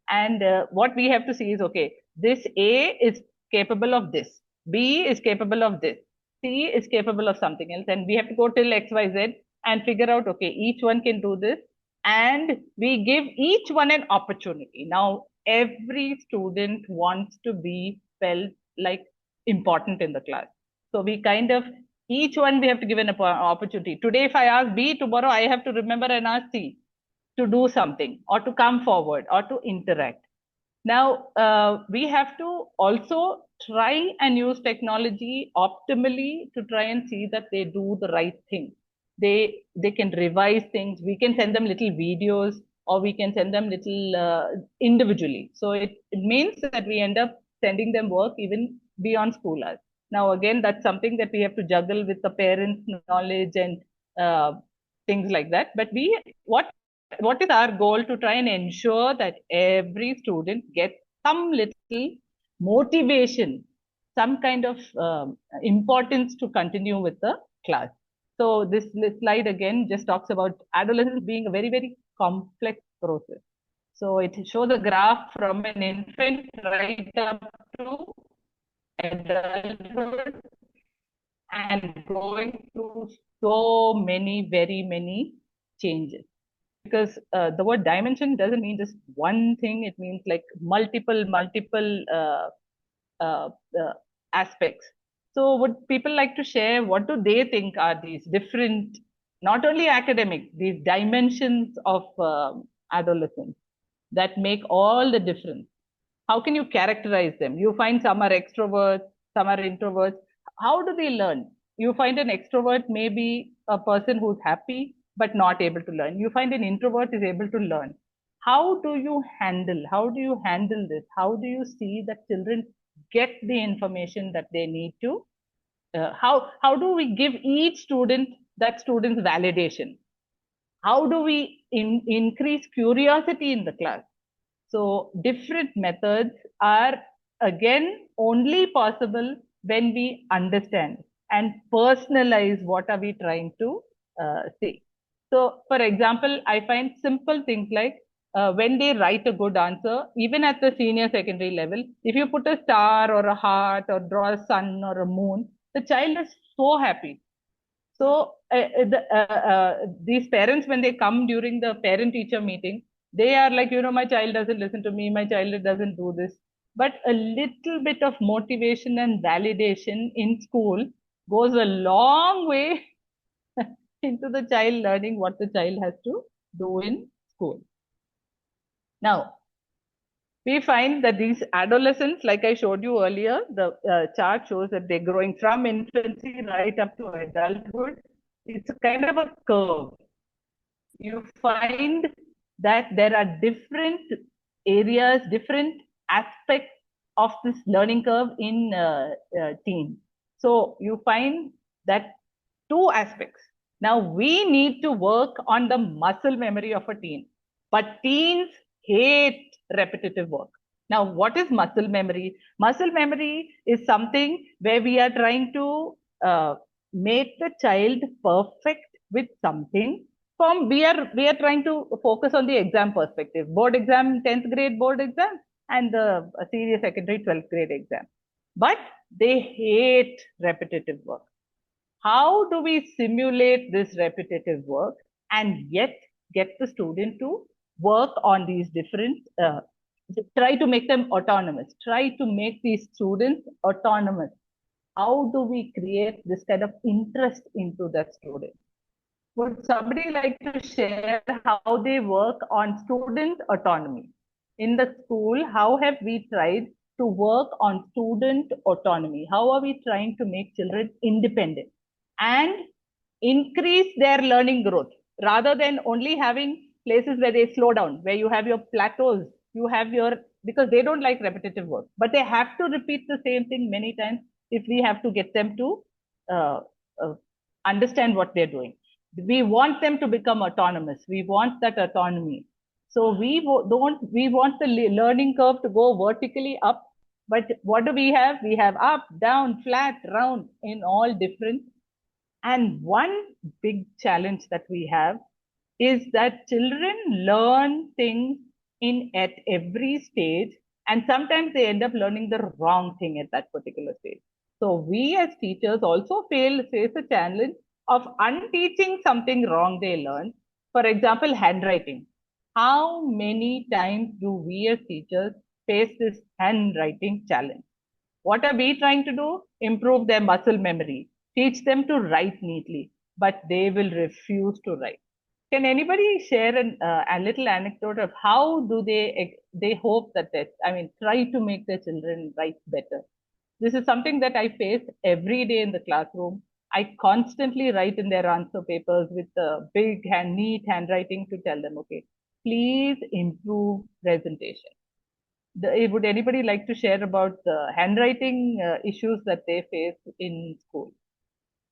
And what we have to see is, okay, this A is capable of this, B is capable of this, C is capable of something else. And we have to go till X, Y, Z and figure out, okay, each one can do this. And we give each one an opportunity. Now, every student wants to be felt like important in the class. So we kind of, each one we have to give an opportunity. Today, if I ask B, tomorrow I have to remember and ask C to do something or to come forward or to interact. Now, we have to also try and use technology optimally to try and see that they do the right thing. They can revise things. We can send them little videos, or we can send them little individually. So it means that we end up sending them work even beyond school hours. Now, again, that's something that we have to juggle with the parents' knowledge and things like that. But what is our goal? To try and ensure that every student gets some little motivation, some kind of importance to continue with the class. So this slide again just talks about adolescence being a very, very complex process. So it shows a graph from an infant right up to adulthood and going through so many, very many changes. Because the word dimension doesn't mean just one thing, it means like multiple uh, aspects. So would people like to share what do they think are these different, not only academic, these dimensions of adolescence? that make all the difference? How can you characterize them? You find some are extroverts, some are introverts. How do they learn? You find an extrovert may be a person who's happy but not able to learn. You find an introvert is able to learn. How do you handle this? How do you see that children get the information that they need to? How do we give each student that student's validation? How do we increase curiosity in the class? So different methods are again only possible when we understand and personalize what are we trying to say. So for example, I find simple things like when they write a good answer, even at the senior secondary level, if you put a star or a heart or draw a sun or a moon, the child is so happy. So these parents, when they come during the parent-teacher meeting, they are like, my child doesn't listen to me, my child doesn't do this. But a little bit of motivation and validation in school goes a long way into the child learning what the child has to do in school. Now, we find that these adolescents, like I showed you earlier, the chart shows that they're growing from infancy right up to adulthood. It's a kind of a curve. You find that there are different areas, different aspects of this learning curve in teens. So you find that two aspects. Now we need to work on the muscle memory of a teen, but teens hate repetitive work. Now, what is muscle memory? Muscle memory is something where we are trying to make the child perfect with something. We are trying to focus on the exam perspective, board exam, 10th grade board exam, and the senior secondary 12th grade exam. But they hate repetitive work. How do we simulate this repetitive work and yet get the student to work on these different, try to make them autonomous, try to make these students autonomous? How do we create this kind of interest into that student? Would somebody like to share how they work on student autonomy? In the school, how have we tried to work on student autonomy? How are we trying to make children independent and increase their learning growth rather than only having places where they slow down, where you have your plateaus, you have your, because they don't like repetitive work, but they have to repeat the same thing many times if we have to get them to understand what they're doing. We want them to become autonomous. We want that autonomy. So we want the learning curve to go vertically up. But what do we have? We have up, down, flat, round in all different. And one big challenge that we have is that children learn things at every stage. And sometimes they end up learning the wrong thing at that particular stage. So we as teachers also face a challenge of unteaching something wrong they learned. For example, handwriting. How many times do we as teachers face this handwriting challenge? What are we trying to do? Improve their muscle memory, teach them to write neatly, but they will refuse to write. Can anybody share a little anecdote of how do they hope that try to make their children write better? This is something that I face every day in the classroom. I constantly write in their answer papers with big neat handwriting to tell them, okay, please improve presentation. Would anybody like to share about the handwriting issues that they face in school?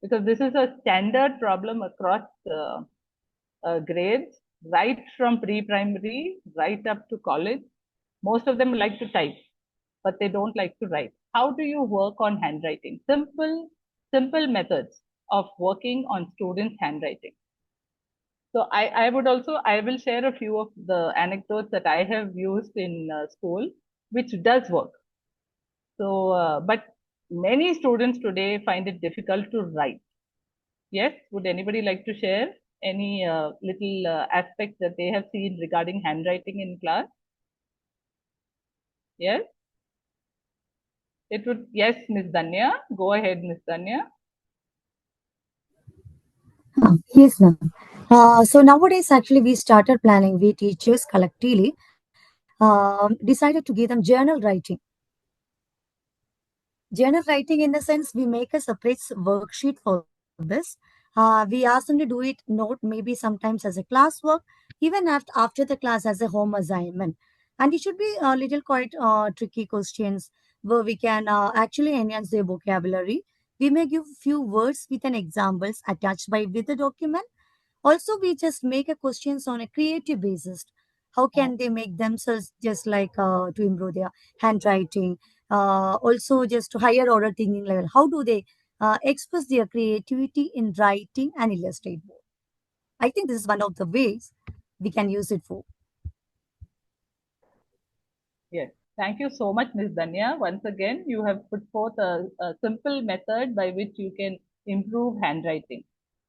Because this is a standard problem across grades, right from pre-primary, right up to college. Most of them like to type, but they don't like to write. How do you work on handwriting? Simple methods of working on students' handwriting. So I will share a few of the anecdotes that I have used in school, which does work. So, but many students today find it difficult to write. Yes, would anybody like to share any little aspects that they have seen regarding handwriting in class? Yes? Yes, Ms. Danya. Go ahead, Ms. Danya. Yes, ma'am. So nowadays, actually, we started planning, we teachers collectively decided to give them journal writing. Journal writing, in the sense, we make a separate worksheet for this. We ask them to do it, note maybe sometimes as a classwork, even after the class as a home assignment. And it should be a little quite tricky questions where we can actually enhance their vocabulary. We may give few words with an examples attached with the document. Also, we just make a questions on a creative basis. How can they make themselves just like to improve their handwriting? Also, just to higher order thinking level. How do they express their creativity in writing and illustrate board? I think this is one of the ways we can use it for. Yes. Thank you so much, Ms. Danya. Once again, you have put forth a simple method by which you can improve handwriting.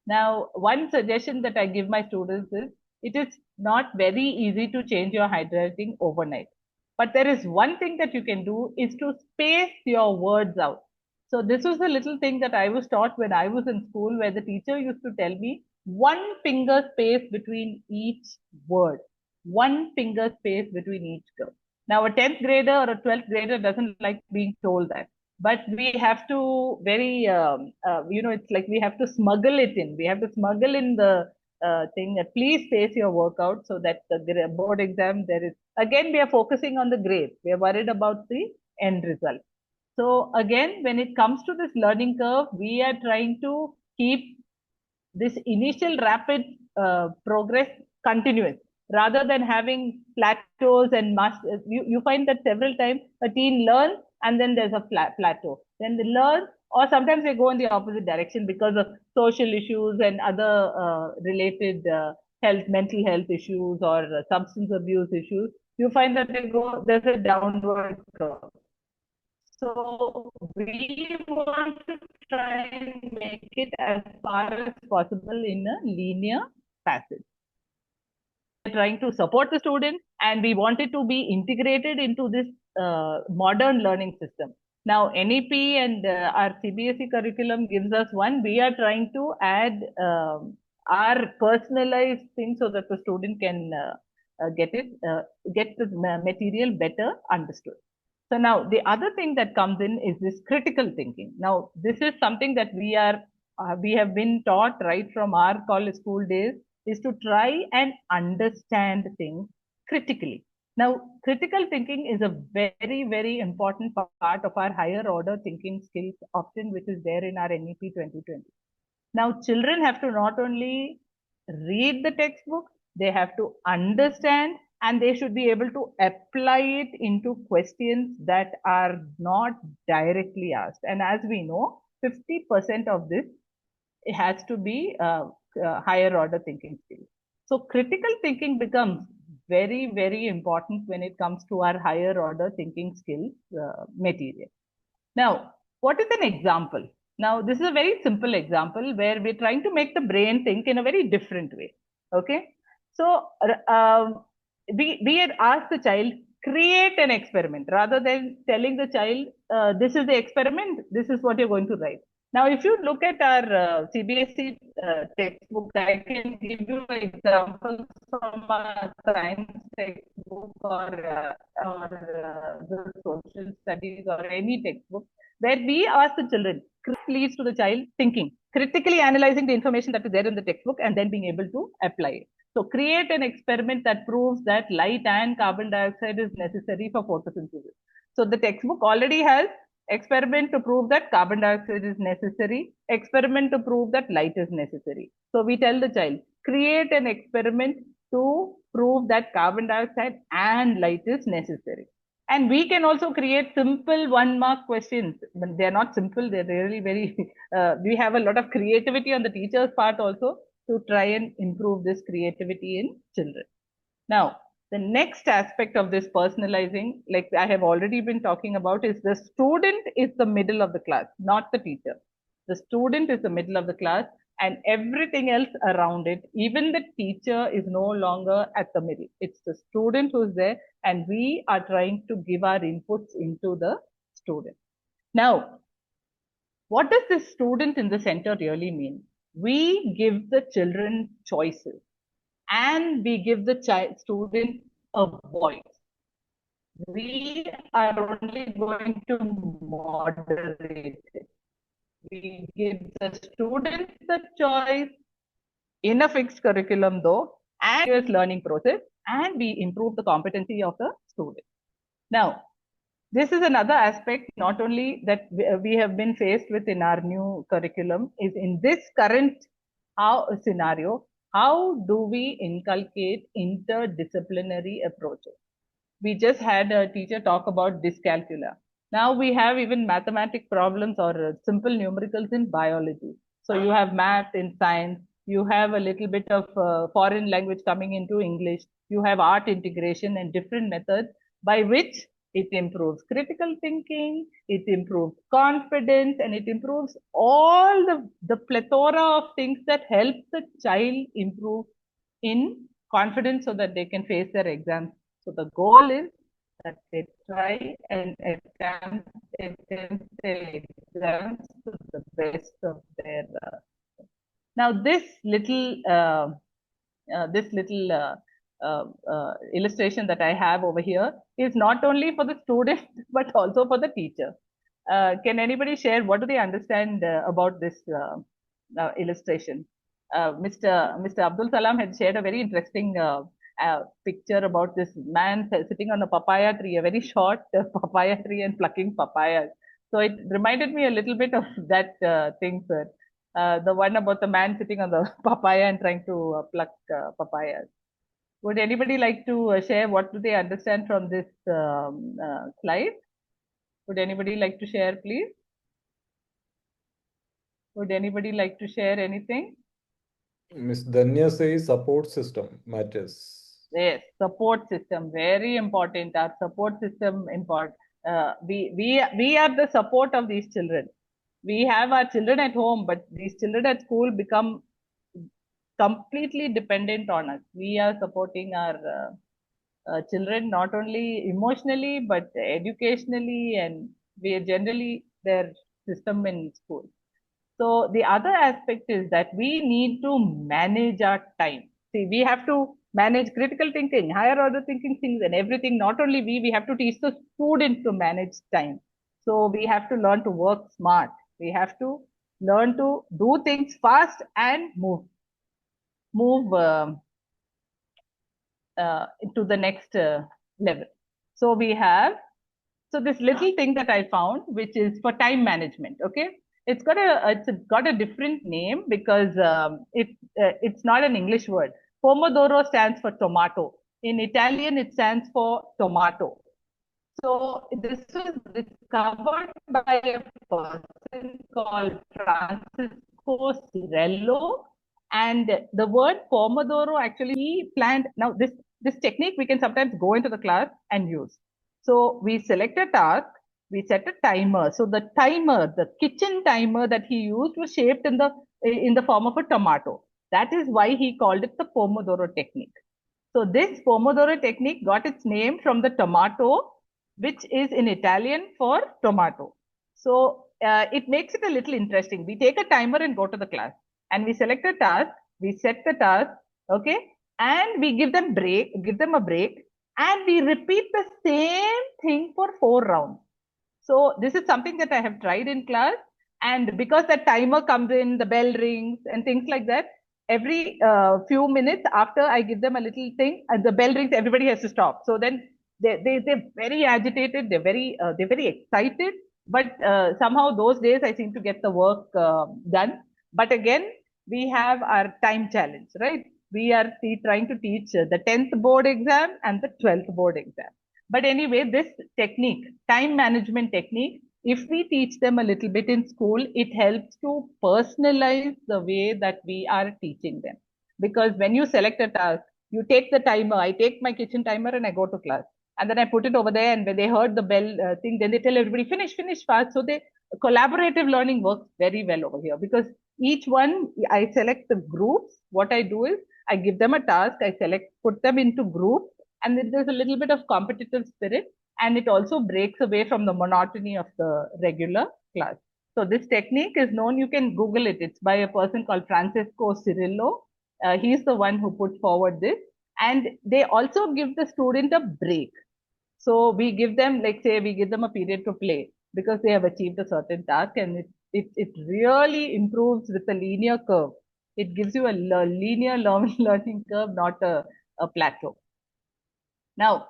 Now, one suggestion that I give my students is, it is not very easy to change your handwriting overnight. But there is one thing that you can do, is to space your words out. So this was a little thing that I was taught when I was in school, where the teacher used to tell me, one finger space between each word, one finger space between each word. Now, a 10th grader or a 12th grader doesn't like being told that. But we have to it's like we have to smuggle it in. We have to smuggle in the thing that please space your work out, so that the board exam, again, we are focusing on the grade. We are worried about the end result. So again, when it comes to this learning curve, we are trying to keep this initial rapid progress continuous, rather than having plateaus and you find that several times a teen learns and then there's a plateau. Then they learn, or sometimes they go in the opposite direction because of social issues and other related mental health issues or substance abuse issues. You find that there's a downward curve. So we want to try and make it as far as possible in a linear passage. We're trying to support the student, and we want it to be integrated into this modern learning system. Now, NEP and our CBSE curriculum gives us one. We are trying to add our personalized thing so that the student can get the material better understood. So now the other thing that comes in is this critical thinking. Now, this is something that we have been taught right from our college school days, is to try and understand things critically. Now, critical thinking is a very, very important part of our higher order thinking skills, often which is there in our NEP 2020. Now, children have to not only read the textbook, they have to understand, and they should be able to apply it into questions that are not directly asked. And as we know, 50% of this has to be higher order thinking skills. So critical thinking becomes very, very important when it comes to our higher order thinking skills material. Now, what is an example? Now, this is a very simple example where we're trying to make the brain think in a very different way. Okay. So, we had asked the child, create an experiment, rather than telling the child, this is the experiment, this is what you're going to write. Now, if you look at our CBSE textbook, I can give you examples from a science textbook or the social studies or any textbook, where we ask the children, leads to the child thinking, critically analyzing the information that is there in the textbook and then being able to apply it. So create an experiment that proves that light and carbon dioxide is necessary for photosynthesis. So the textbook already has experiment to prove that carbon dioxide is necessary, experiment to prove that light is necessary. So we tell the child, create an experiment to prove that carbon dioxide and light is necessary. And we can also create simple 1-mark questions. But they're not simple, they're really very, we have a lot of creativity on the teacher's part also to try and improve this creativity in children. Now, the next aspect of this personalizing, like I have already been talking about, is the student is the middle of the class, not the teacher. The student is the middle of the class, and everything else around it, even the teacher, is no longer at the middle. It's the student who's there, and we are trying to give our inputs into the student. Now, what does this student in the center really mean? We give the children choices, and we give the student a voice. we are only going to moderate it. We give the students the choice in a fixed curriculum though, and learning process, and we improve the competency of the student. Now, this is another aspect not only that we have been faced with in our new curriculum, is in this current scenario, how do we inculcate interdisciplinary approaches? We just had a teacher talk about dyscalculia. Now we have even mathematic problems or simple numericals in biology. So you have math in science, you have a little bit of foreign language coming into English, you have art integration and different methods by which it improves critical thinking, it improves confidence, and it improves all the plethora of things that help the child improve in confidence so that they can face their exams. So the goal is that they try and attempt their exams to the best of their. Now this little illustration that I have over here is not only for the student but also for the teacher. Can anybody share what do they understand about this illustration? Mr. Abdul Salam had shared a very interesting picture about this man sitting on a papaya tree, a very short papaya tree, and plucking papayas. So it reminded me a little bit of that thing, sir. The one about the man sitting on the papaya and trying to pluck papayas. Would anybody like to share what do they understand from this slide? Would anybody like to share, please? Would anybody like to share anything? Ms. Danya says support system matters. Yes, support system, very important. Our support system important. We are the support of these children. We have our children at home, but these children at school become completely dependent on us. We are supporting our children not only emotionally but educationally, and we are generally their system in school. So the other aspect is that we need to manage our time. See, we have to manage critical thinking, higher order thinking things, and everything. Not only we have to teach the students to manage time. So we have to learn to work smart. We have to learn to do things fast and move to the next level. So we have this little thing that I found, which is for time management. Okay, it's got a different name because it's not an English word. Pomodoro stands for tomato. In Italian, it stands for tomato. So this was discovered by a person called Francisco Cirello, and the word Pomodoro actually he planned. Now this technique we can sometimes go into the class and use. So we select a task, we set a timer. So the timer, the kitchen timer that he used was shaped in the form of a tomato. That is why he called it the Pomodoro technique. So this Pomodoro technique got its name from the tomato, which is in Italian for tomato. So it makes it a little interesting. We take a timer and go to the class, and we select a task, we set the task, okay, and we give them a break, and we repeat the same thing for 4 rounds. So this is something that I have tried in class, and because the timer comes in, the bell rings and things like that, every few minutes after I give them a little thing, the bell rings, everybody has to stop. So then they're very agitated, they're very excited, but somehow those days I seem to get the work done. But again, we have our time challenge, right? We are trying to teach the 10th board exam and the 12th board exam. But anyway, this technique, time management technique, if we teach them a little bit in school, it helps to personalize the way that we are teaching them. Because when you select a task, you take the timer, I take my kitchen timer and I go to class. And then I put it over there, and when they heard the bell thing, then they tell everybody, finish fast. So collaborative learning works very well over here, because each one, I select the groups. What I do is I give them a task, put them into groups, and then there's a little bit of competitive spirit, and it also breaks away from the monotony of the regular class. So this technique is known, you can Google it. It's by a person called Francisco Cirello. He's the one who put forward this. And they also give the student a break. So we give them, like say, we give them a period to play because they have achieved a certain task, and it really improves with a linear curve. It gives you a linear learning curve, not a plateau. Now,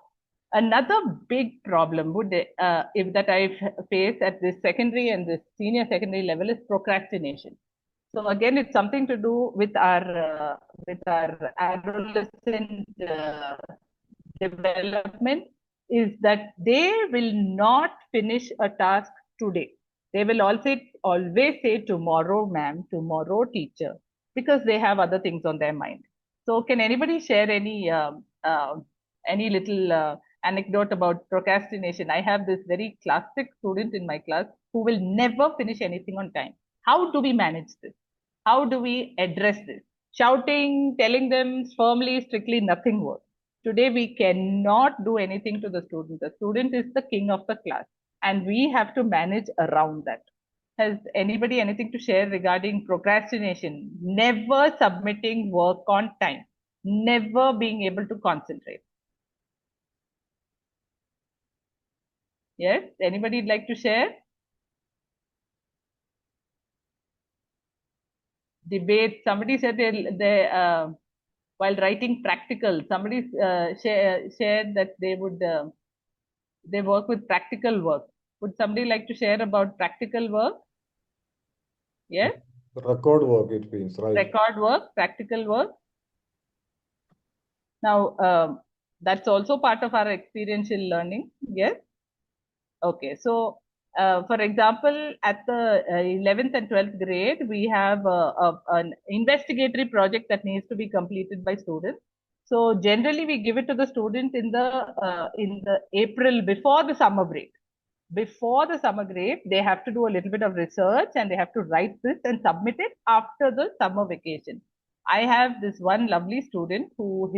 another big problem would if that I face at this secondary and this senior secondary level is procrastination. So again, it's something to do with our adolescent development. Is that they will not finish a task today. They will also always say tomorrow, ma'am, tomorrow, teacher, because they have other things on their mind. So, can anybody share any little anecdote about procrastination? I have this very classic student in my class who will never finish anything on time. How do we manage this? How do we address this? Shouting, telling them firmly, strictly, nothing works. Today, we cannot do anything to the student. The student is the king of the class, and we have to manage around that. Has anybody anything to share regarding procrastination? Never submitting work on time, never being able to concentrate. Yes, anybody like to share? Debate. Somebody said they while writing practical, somebody shared that they would they work with practical work. Would somebody like to share about practical work? Yes, Record work, it means, right? record work, practical work. Now, that's also part of our experiential learning. Yes. Okay. So, for example, at the 11th and 12th grade, we have an investigatory project that needs to be completed by students. So generally, we give it to the student in the April before the summer break. Before the summer break, they have to do a little bit of research and they have to write this and submit it after the summer vacation. I have this one lovely student who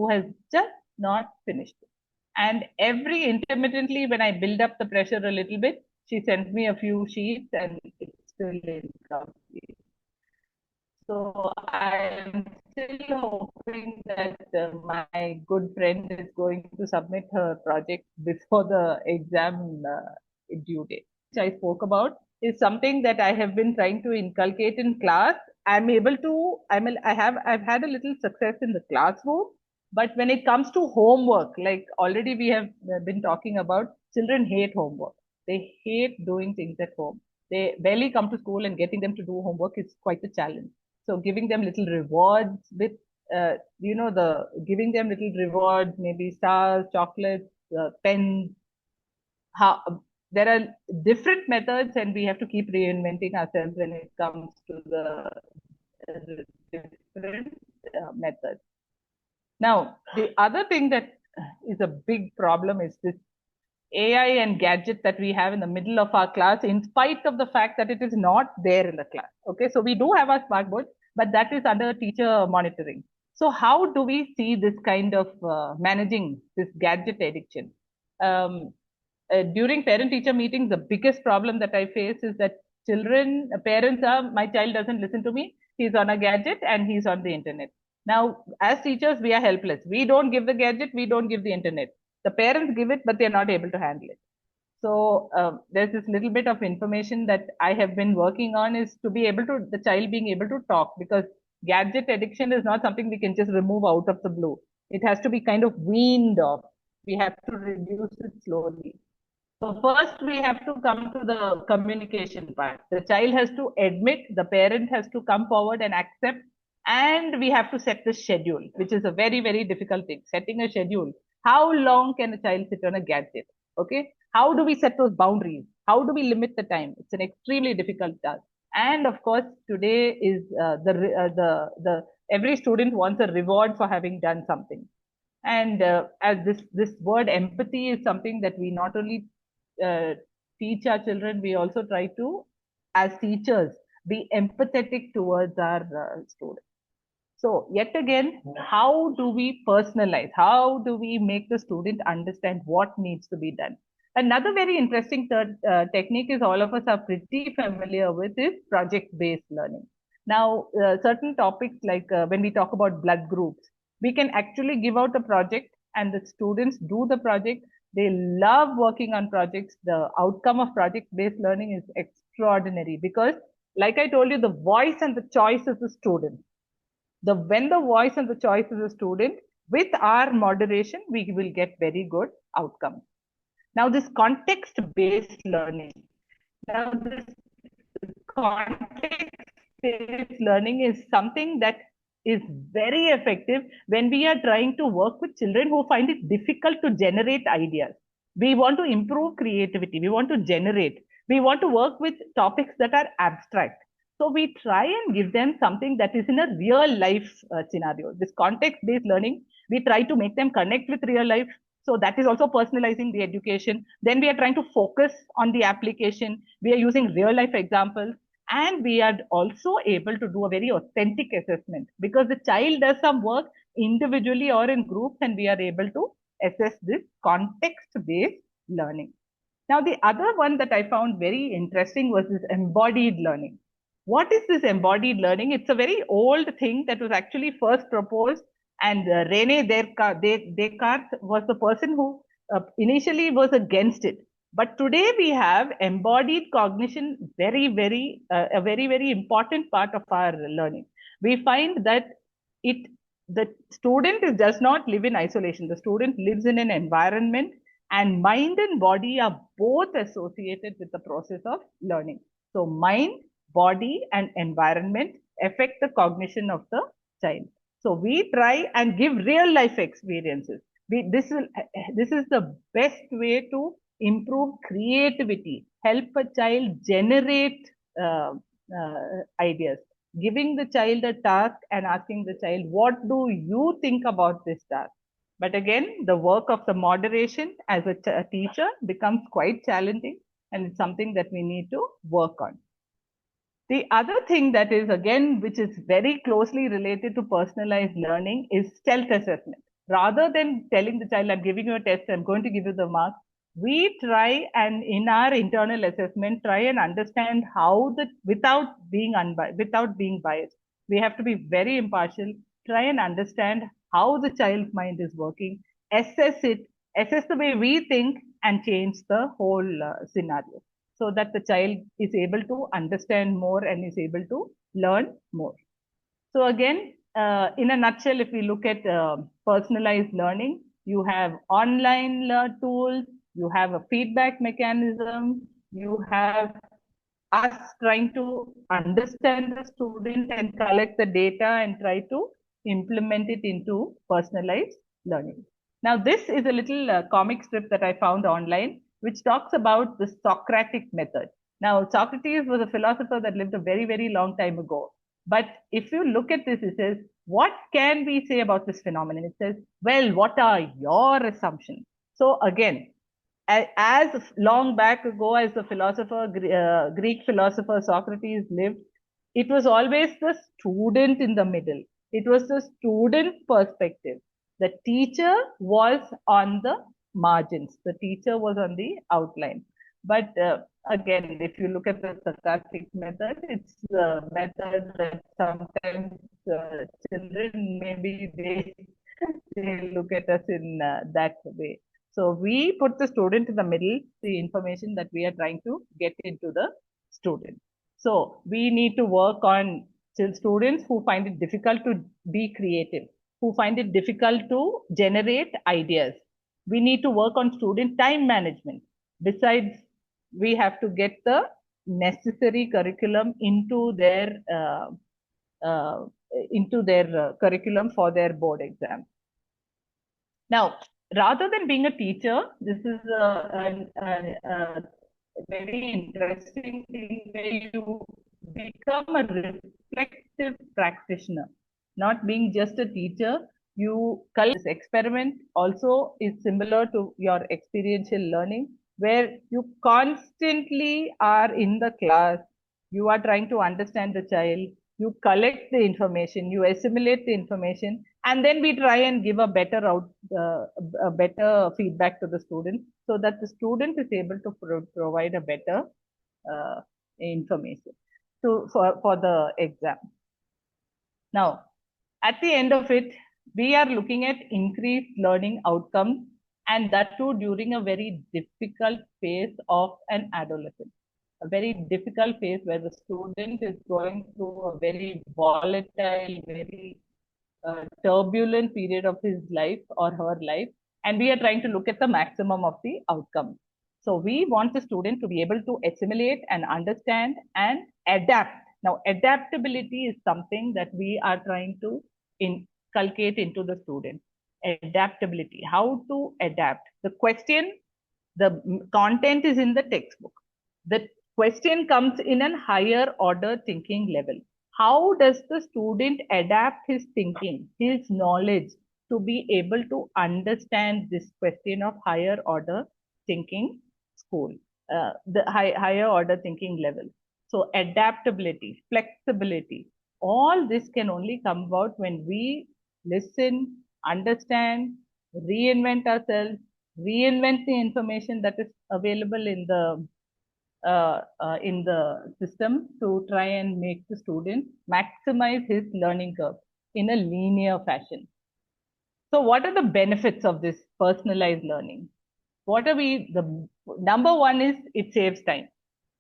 has just not finished it. And intermittently, when I build up the pressure a little bit, she sends me a few sheets and it's still incomplete. So I'm still hoping that my good friend is going to submit her project before the exam due date. Which I spoke about is something that I have been trying to inculcate in class. I've had a little success in the classroom, but when it comes to homework, like already we have been talking about, children hate homework. They hate doing things at home. They barely come to school, and getting them to do homework is quite a challenge. So giving them little rewards with, giving them little rewards, maybe stars, chocolates, pens. There are different methods, and we have to keep reinventing ourselves when it comes to the different methods. Now, the other thing that is a big problem is this AI and gadget that we have in the middle of our class, in spite of the fact that it is not there in the class. Okay, so we do have our smartboard, but that is under teacher monitoring. So how do we see this kind of managing this gadget addiction? During parent-teacher meetings, the biggest problem that I face is that parents are, my child doesn't listen to me, he's on a gadget and he's on the internet. Now, as teachers, we are helpless. We don't give the gadget, we don't give the internet. The parents give it, but they're not able to handle it. So there's this little bit of information that I have been working on, is to be able to, the child being able to talk, because gadget addiction is not something we can just remove out of the blue. It has to be kind of weaned off. We have to reduce it slowly. So first we have to come to the communication part. The child has to admit, the parent has to come forward and accept, and we have to set the schedule, which is a very, very difficult thing. Setting a schedule. How long can a child sit on a gadget? Okay. How do we set those boundaries? How do we limit the time? It's an extremely difficult task. And of course, today is every student wants a reward for having done something. And as this word empathy is something that we not only teach our children, we also try to, as teachers, be empathetic towards our students. So yet again, how do we personalize? How do we make the student understand what needs to be done? Another very interesting technique is, all of us are pretty familiar with, is project-based learning. Now, certain topics like when we talk about blood groups, we can actually give out a project and the students do the project. They love working on projects. The outcome of project-based learning is extraordinary because, like I told you, the voice and the choice is the student. When the voice and the choice is a student, with our moderation, we will get very good outcomes. Now, this context-based learning. Now, this context-based learning is something that is very effective when we are trying to work with children who find it difficult to generate ideas. We want to improve creativity. We want to generate. We want to work with topics that are abstract. So we try and give them something that is in a real life scenario. This context-based learning, we try to make them connect with real life. So that is also personalizing the education. Then we are trying to focus on the application. We are using real life examples. And we are also able to do a very authentic assessment because the child does some work individually or in groups, and we are able to assess this context-based learning. Now, the other one that I found very interesting was this embodied learning. What is this embodied learning? It's a very old thing that was actually first proposed, and René Descartes was the person who initially was against it. But today we have embodied cognition, a very, very important part of our learning. We find that the student does not live in isolation. The student lives in an environment, and mind and body are both associated with the process of learning. So mind, body, and environment affect the cognition of the child. So we try and give real life experiences. This is the best way to improve creativity, help a child generate ideas, giving the child a task and asking the child, what do you think about this task? But again, the work of the moderation as a teacher becomes quite challenging, and it's something that we need to work on. The other thing that is, again, which is very closely related to personalized learning is self-assessment. Rather than telling the child, I'm giving you a test, I'm going to give you the marks, we try and in our internal assessment, try and understand how without being biased. We have to be very impartial, try and understand how the child's mind is working, assess the way we think, and change the whole scenario, so that the child is able to understand more and is able to learn more. So again, in a nutshell, if we look at personalized learning, you have online tools, you have a feedback mechanism, you have us trying to understand the student and collect the data and try to implement it into personalized learning. Now, this is a little comic strip that I found online, which talks about the Socratic method. Now, Socrates was a philosopher that lived a very, very long time ago. But if you look at this, it says, what can we say about this phenomenon? It says, well, what are your assumptions? So again, as long back ago as the Greek philosopher Socrates lived, it was always the student in the middle. It was the student's perspective. The teacher was on the margins. The teacher was on the outline. But again, if you look at the Socratic method, it's the method that sometimes children, maybe they look at us in that way. So we put the student in the middle, the information that we are trying to get into the student. So we need to work on students who find it difficult to be creative, who find it difficult to generate ideas. We need to work on student time management. Besides, we have to get the necessary curriculum into their curriculum for their board exam. Now, rather than being a teacher, this is a very interesting thing where you become a reflective practitioner, not being just a teacher. You collect this experiment also is similar to your experiential learning, where you constantly are in the class, you are trying to understand the child, you collect the information, you assimilate the information, and then we try and give a better feedback to the student, so that the student is able to provide a better information for the exam. Now, at the end of it, we are looking at increased learning outcomes and that too during a very difficult phase of an adolescence, a very difficult phase where the student is going through a very volatile, very turbulent period of his life or her life, and we are trying to look at the maximum of the outcome. So we want the student to be able to assimilate and understand and adapt. Now, adaptability is something that we are trying to inculcate into the student. Adaptability, how to adapt. The question, the content is in the textbook. The question comes in a higher order thinking level. How does the student adapt his thinking, his knowledge to be able to understand this question of higher order thinking school, the higher order thinking level? So adaptability, flexibility, all this can only come about when we listen, understand, reinvent ourselves, reinvent the information that is available in the system to try and make the student maximize his learning curve in a linear fashion. So what are the benefits of this personalized learning? The number one is it saves time.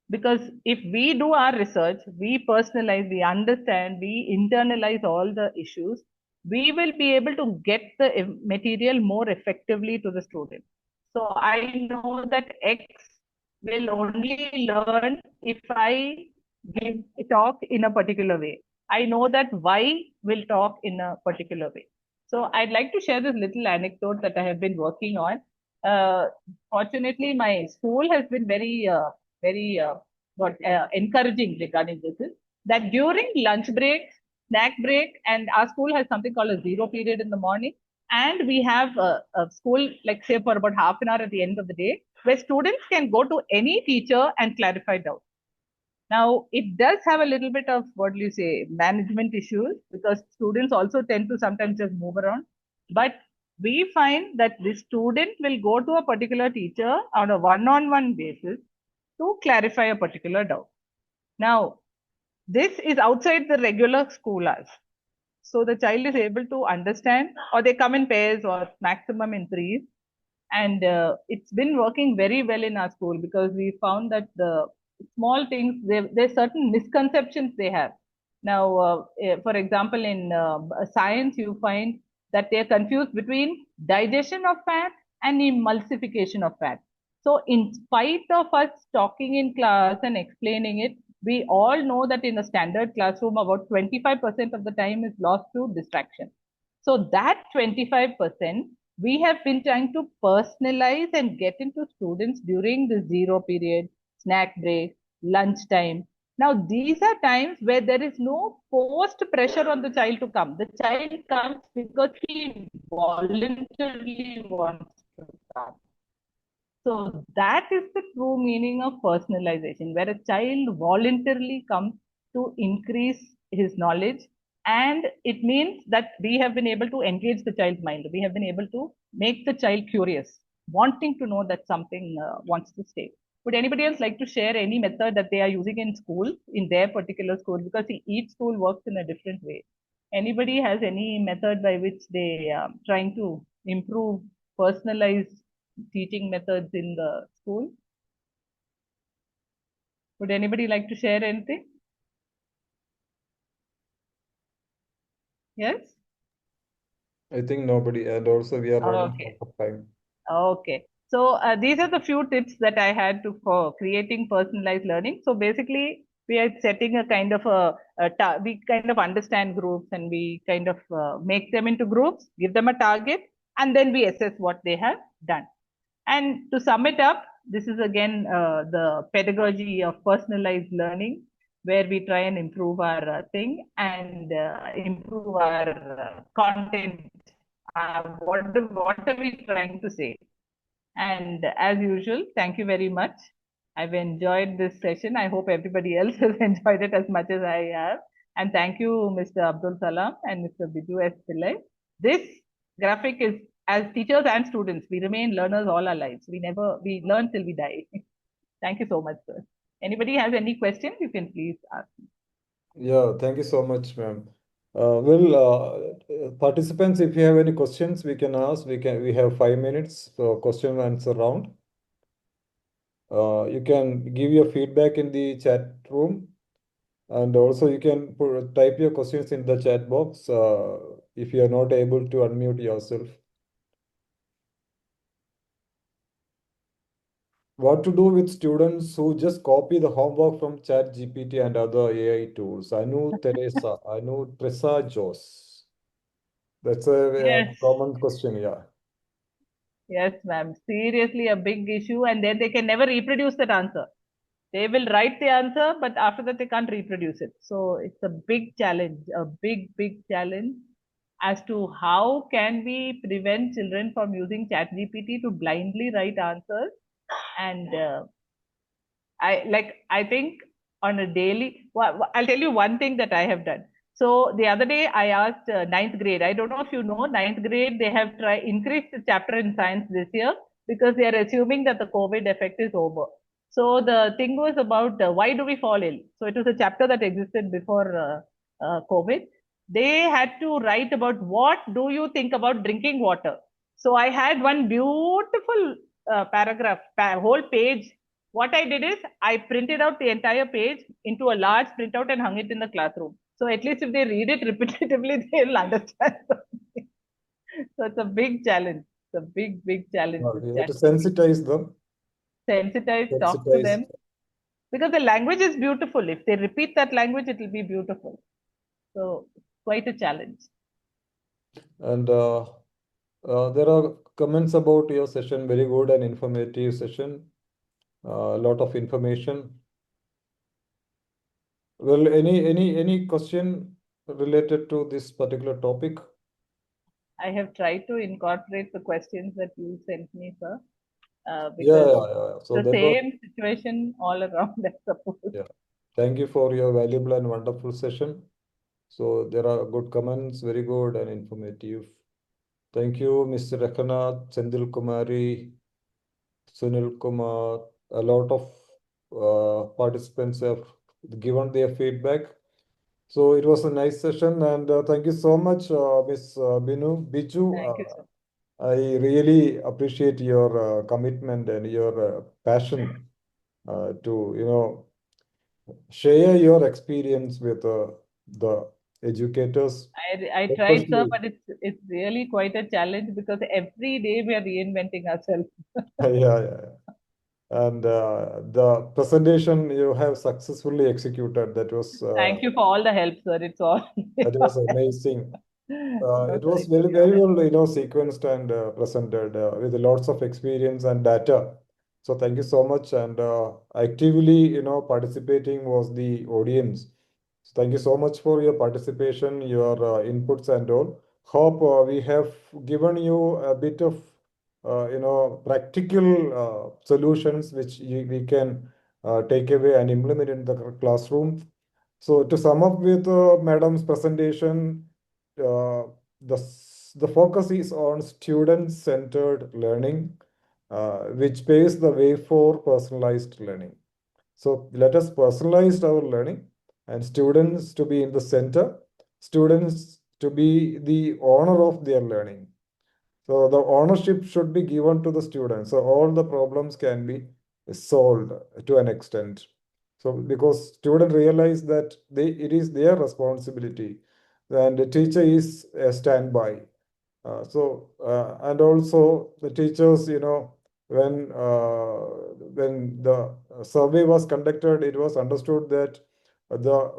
Because if we do our research, we personalize, we understand, we internalize all the issues, we will be able to get the material more effectively to the student. So I know that X will only learn if I give a talk in a particular way. I know that Y will talk in a particular way. So I'd like to share this little anecdote that I have been working on. Fortunately, my school has been very encouraging regarding this is that during lunch break, snack break, and our school has something called a zero period in the morning, and we have a school, like say for about half an hour at the end of the day, where students can go to any teacher and clarify doubts. Now, it does have a little bit of what do you say, management issues, because students also tend to sometimes just move around. But we find that the student will go to a particular teacher on a one-on-one basis to clarify a particular doubt. Now, this is outside the regular school hours. So the child is able to understand, or they come in pairs or maximum in threes. And it's been working very well in our school because we found that the small things, there's certain misconceptions they have. Now, for example, in science, you find that they're confused between digestion of fat and emulsification of fat. So in spite of us talking in class and explaining it, we all know that in a standard classroom, about 25% of the time is lost to distraction. So that 25%, we have been trying to personalize and get into students during the zero period, snack break, lunchtime. Now, these are times where there is no forced pressure on the child to come. The child comes because he voluntarily wants to come. So that is the true meaning of personalization, where a child voluntarily comes to increase his knowledge. And it means that we have been able to engage the child's mind. We have been able to make the child curious, wanting to know that something wants to stay. Would anybody else like to share any method that they are using in school, in their particular school? Because each school works in a different way. Anybody has any method by which they are trying to improve personalized teaching methods in the school? Would anybody like to share anything? Yes? I think nobody, and also we are running Okay. out of time. Okay. So these are the few tips that I had for creating personalized learning. So basically, we are setting a kind of we kind of understand groups and we kind of make them into groups, give them a target, and then we assess what they have done. And to sum it up, this is again the pedagogy of personalized learning, where we try and improve our thing and improve our content. What are we trying to say? And as usual, thank you very much. I've enjoyed this session. I hope everybody else has enjoyed it as much as I have. And thank you, Mr. Abdul Salam and Mr. Biju S. Pillai. This graphic is, as teachers and students, we remain learners all our lives. We learn till we die. Thank you so much, sir. Anybody has any questions, you can please ask. Yeah, thank you so much, ma'am. Participants, if you have any questions, we can ask. We have 5 minutes for question and answer round. You can give your feedback in the chat room, and also you can type your questions in the chat box if you are not able to unmute yourself. What to do with students who just copy the homework from ChatGPT and other AI tools? Anu Teresa Jos. That's a Yes. common question, yeah. Yes, ma'am. Seriously, a big issue. And then they can never reproduce that answer. They will write the answer, but after that, they can't reproduce it. So it's a big challenge, a big, big challenge as to how can we prevent children from using ChatGPT to blindly write answers. And I think on a daily, I'll tell you one thing that I have done. So the other day I asked ninth grade. I don't know if you know, ninth grade they have increased the chapter in science this year because they are assuming that the COVID effect is over. So the thing was about why do we fall ill. So it was a chapter that existed before COVID. They had to write about what do you think about drinking water. So I had one beautiful paragraph, whole page. What I did is I printed out the entire page into a large printout and hung it in the classroom. So at least if they read it repetitively, they'll understand something. So it's a big challenge. It's a big, big challenge with You have to ChatGPT. sensitize them. Sensitize, talk to them. Because the language is beautiful. If they repeat that language, it will be beautiful. So quite a challenge. And there are comments about your session. Very good and informative session. A lot of information. Well, any question related to this particular topic? I have tried to incorporate the questions that you sent me, sir. Yeah. Because So the same situation all around, I suppose. Yeah. Thank you for your valuable and wonderful session. So there are good comments, very good and informative. Thank you, Mr. Rakhanath, Sendil Kumari, Sunil Kumar. A lot of participants have given their feedback. So it was a nice session, and thank you so much, Ms. Biju. Thank you, sir. I really appreciate your commitment and your passion to share your experience with the educators. I tried, sir, Especially, but it's really quite a challenge because every day we are reinventing ourselves. yeah. And the presentation you have successfully executed. Thank you for all the help, sir. It's all. That was amazing. No, It sir, was it was very, very well, sequenced and presented with lots of experience and data. So thank you so much. And actively, participating was the audience. So thank you so much for your participation, your inputs and all. Hope we have given you a bit of, practical solutions which we can take away and implement in the classroom. So to sum up with Madam's presentation, uh, the focus is on student-centered learning, which paves the way for personalized learning. So let us personalize our learning and students to be in the center, students to be the owner of their learning. So the ownership should be given to the students. So all the problems can be solved to an extent. So because students realize that it is their responsibility and the teacher is a standby. And also the teachers, when the survey was conducted, it was understood that the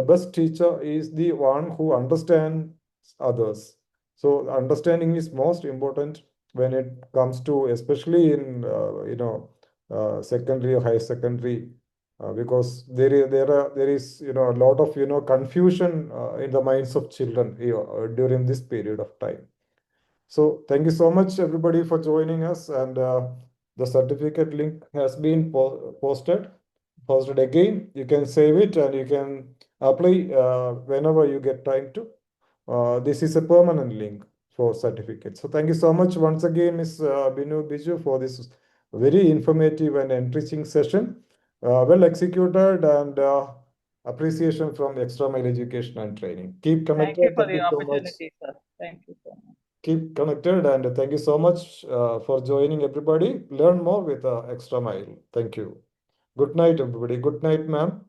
best teacher is the one who understands others. So understanding is most important when it comes to, especially in secondary or higher secondary, because there is a lot of confusion in the minds of children during this period of time. So thank you so much everybody for joining us, and the certificate link has been posted again. You can save it and you can apply whenever you get time to. This is a permanent link for certificate. So thank you so much once again, Ms. Biju, for this very informative and enriching session. Well executed, and appreciation from Extra Mile Education and Training. Keep Thank you connected. for Thank the you so much. opportunity, sir. Thank you so much. Keep connected, and thank you so much for joining, everybody. Learn more with Extra Mile. Thank you. Good night, everybody. Good night, ma'am.